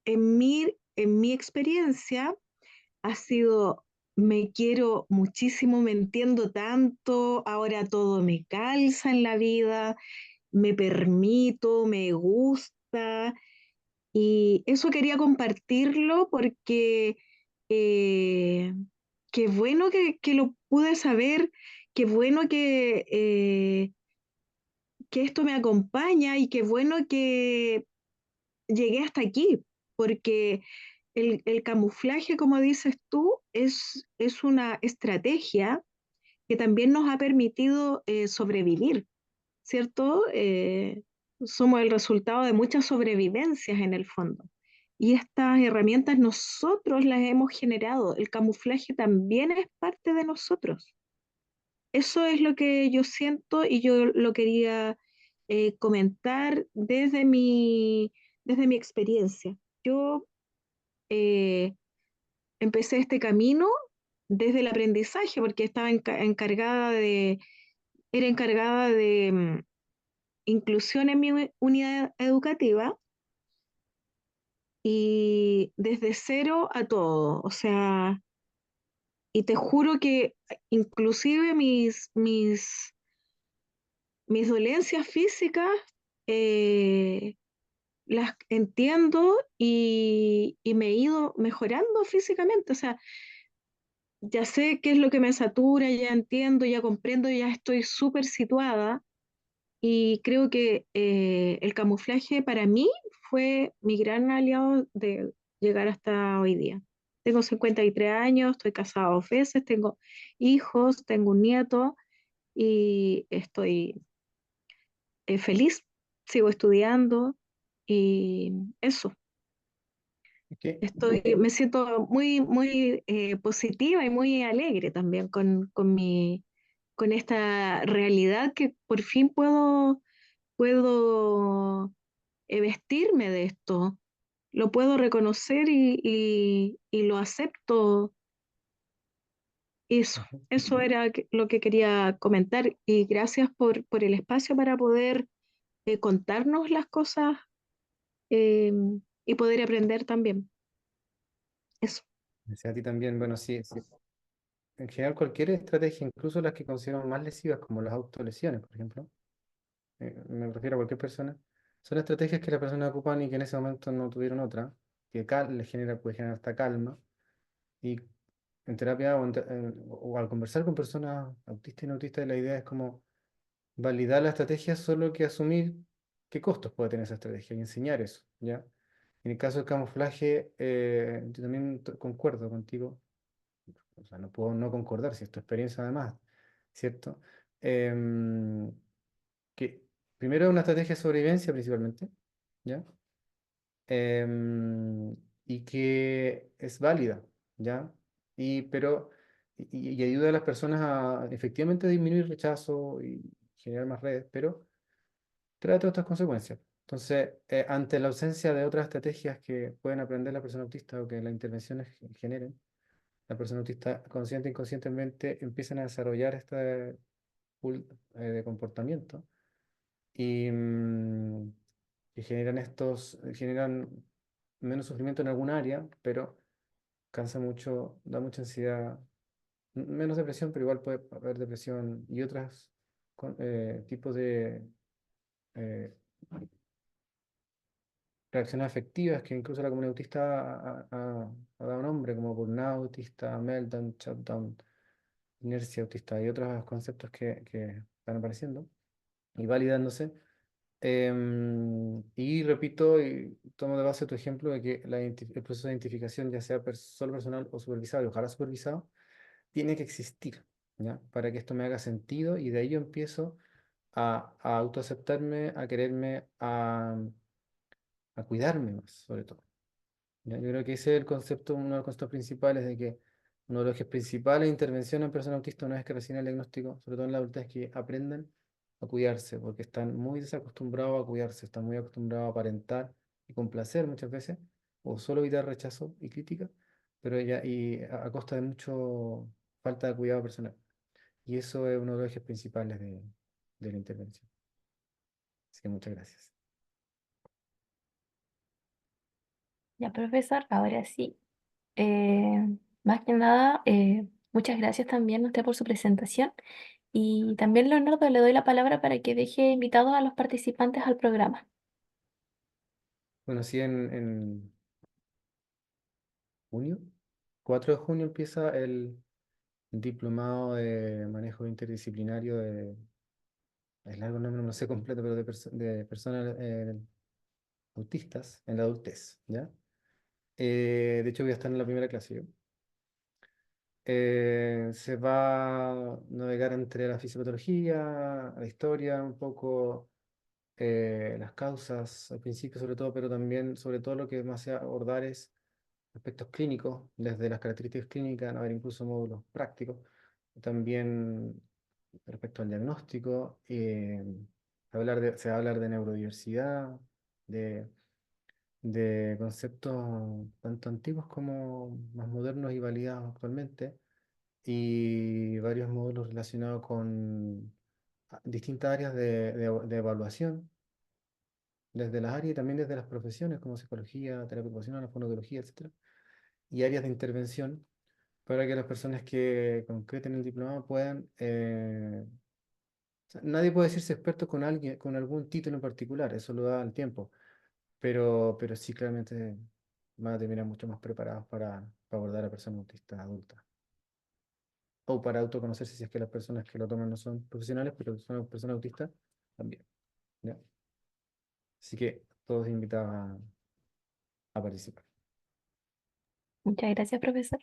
en mi experiencia ha sido, me quiero muchísimo, me entiendo tanto, ahora todo me calza en la vida, me permito, me gusta, y eso quería compartirlo porque eh, qué bueno que lo pude saber, qué bueno que esto me acompaña y qué bueno que llegué hasta aquí, porque el camuflaje, como dices tú, es una estrategia que también nos ha permitido sobrevivir, ¿cierto? Somos el resultado de muchas sobrevivencias en el fondo. Y estas herramientas nosotros las hemos generado. El camuflaje también es parte de nosotros. Eso es lo que yo siento y yo lo quería comentar desde mi experiencia. Yo eh, empecé este camino desde el aprendizaje porque estaba era encargada de inclusión en mi unidad educativa y desde cero a todo. O sea, y te juro que inclusive mis dolencias físicas eh, las entiendo y me he ido mejorando físicamente. O sea, ya sé qué es lo que me satura, ya entiendo, ya comprendo, ya estoy súper situada y creo que el camuflaje para mí fue mi gran aliado de llegar hasta hoy día. Tengo 53 años, estoy casada 2 veces, tengo hijos, tengo un nieto y estoy feliz, sigo estudiando y eso. ¿Qué? Me siento muy positiva y muy alegre también con esta realidad que por fin puedo vestirme de esto, lo puedo reconocer y lo acepto. Eso era lo que quería comentar y gracias por el espacio para poder contarnos las cosas eh, y poder aprender también. Eso. Gracias a ti también. Bueno, sí, sí. En general, cualquier estrategia, incluso las que considero más lesivas, como las autolesiones, por ejemplo, me refiero a cualquier persona, son estrategias que las personas ocupan y que en ese momento no tuvieron otra, que puede generar hasta calma. Y en terapia o al conversar con personas autistas y no autistas, la idea es como validar la estrategia, solo que asumir qué costos puede tener esa estrategia y enseñar eso, ¿ya? En el caso del camuflaje, yo también concuerdo contigo, o sea, no puedo no concordar si es tu experiencia además, ¿cierto? Em, que primero es una estrategia de sobrevivencia principalmente, ¿ya? Y que es válida, ¿ya? Pero, y ayuda a las personas a efectivamente disminuir rechazo y generar más redes, pero trae todas estas consecuencias. Entonces, ante la ausencia de otras estrategias que pueden aprender la persona autista o que las intervenciones generen, la persona autista consciente e inconscientemente empiezan a desarrollar este pool de comportamiento y que generan menos sufrimiento en algún área, pero cansa mucho, da mucha ansiedad, menos depresión, pero igual puede haber depresión y otros tipos de eh, reacciones afectivas que incluso la comunidad autista ha dado nombre, como burnout autista, meltdown, shutdown, inercia autista y otros conceptos que están apareciendo y validándose. Y repito, y tomo de base tu ejemplo de que el proceso de identificación, ya sea solo personal o supervisado, y ojalá supervisado, tiene que existir, ¿ya? Para que esto me haga sentido y de ahí yo empiezo a autoaceptarme, a quererme, a cuidarme más, sobre todo. ¿Ya? Yo creo que ese es el concepto, uno de los conceptos principales de que uno de los ejes principales de intervención en personas autistas una vez que reciben el diagnóstico, sobre todo en la adultez, es que aprendan a cuidarse, porque están muy desacostumbrados a cuidarse, están muy acostumbrados a aparentar y complacer muchas veces, o solo evitar rechazo y crítica, pero a costa de mucho falta de cuidado personal. Y eso es uno de los ejes principales de la intervención. Así que muchas gracias. Ya, profesor, ahora sí. Más que nada, muchas gracias también a usted por su presentación. Y también, Leonardo, le doy la palabra para que deje invitados a los participantes al programa. Bueno, sí, en junio, 4 de junio empieza el diplomado de manejo interdisciplinario es largo el nombre, no lo sé completo, pero de personas autistas en la adultez, ¿ya? De hecho, voy a estar en la primera clase yo. Se va a navegar entre la fisiopatología, la historia, un poco las causas al principio sobre todo, pero también sobre todo lo que más se va a abordar es aspectos clínicos, desde las características clínicas, van a haber incluso módulos prácticos, también respecto al diagnóstico, se va a hablar de neurodiversidad, de, de conceptos tanto antiguos como más modernos y validados actualmente, y varios módulos relacionados con distintas áreas de evaluación, desde las áreas y también desde las profesiones como psicología, terapia ocupacional, fonoaudiología, etcétera, y áreas de intervención para que las personas que concreten el diplomado puedan... o sea, nadie puede decirse experto con alguien, con algún título en particular, eso lo da el tiempo, pero sí claramente van a terminar mucho más preparados para abordar a personas autistas adultas. O para autoconocerse si es que las personas que lo toman no son profesionales, pero son personas autistas también, ¿ya? Así que todos invitados a participar. Muchas gracias, profesor.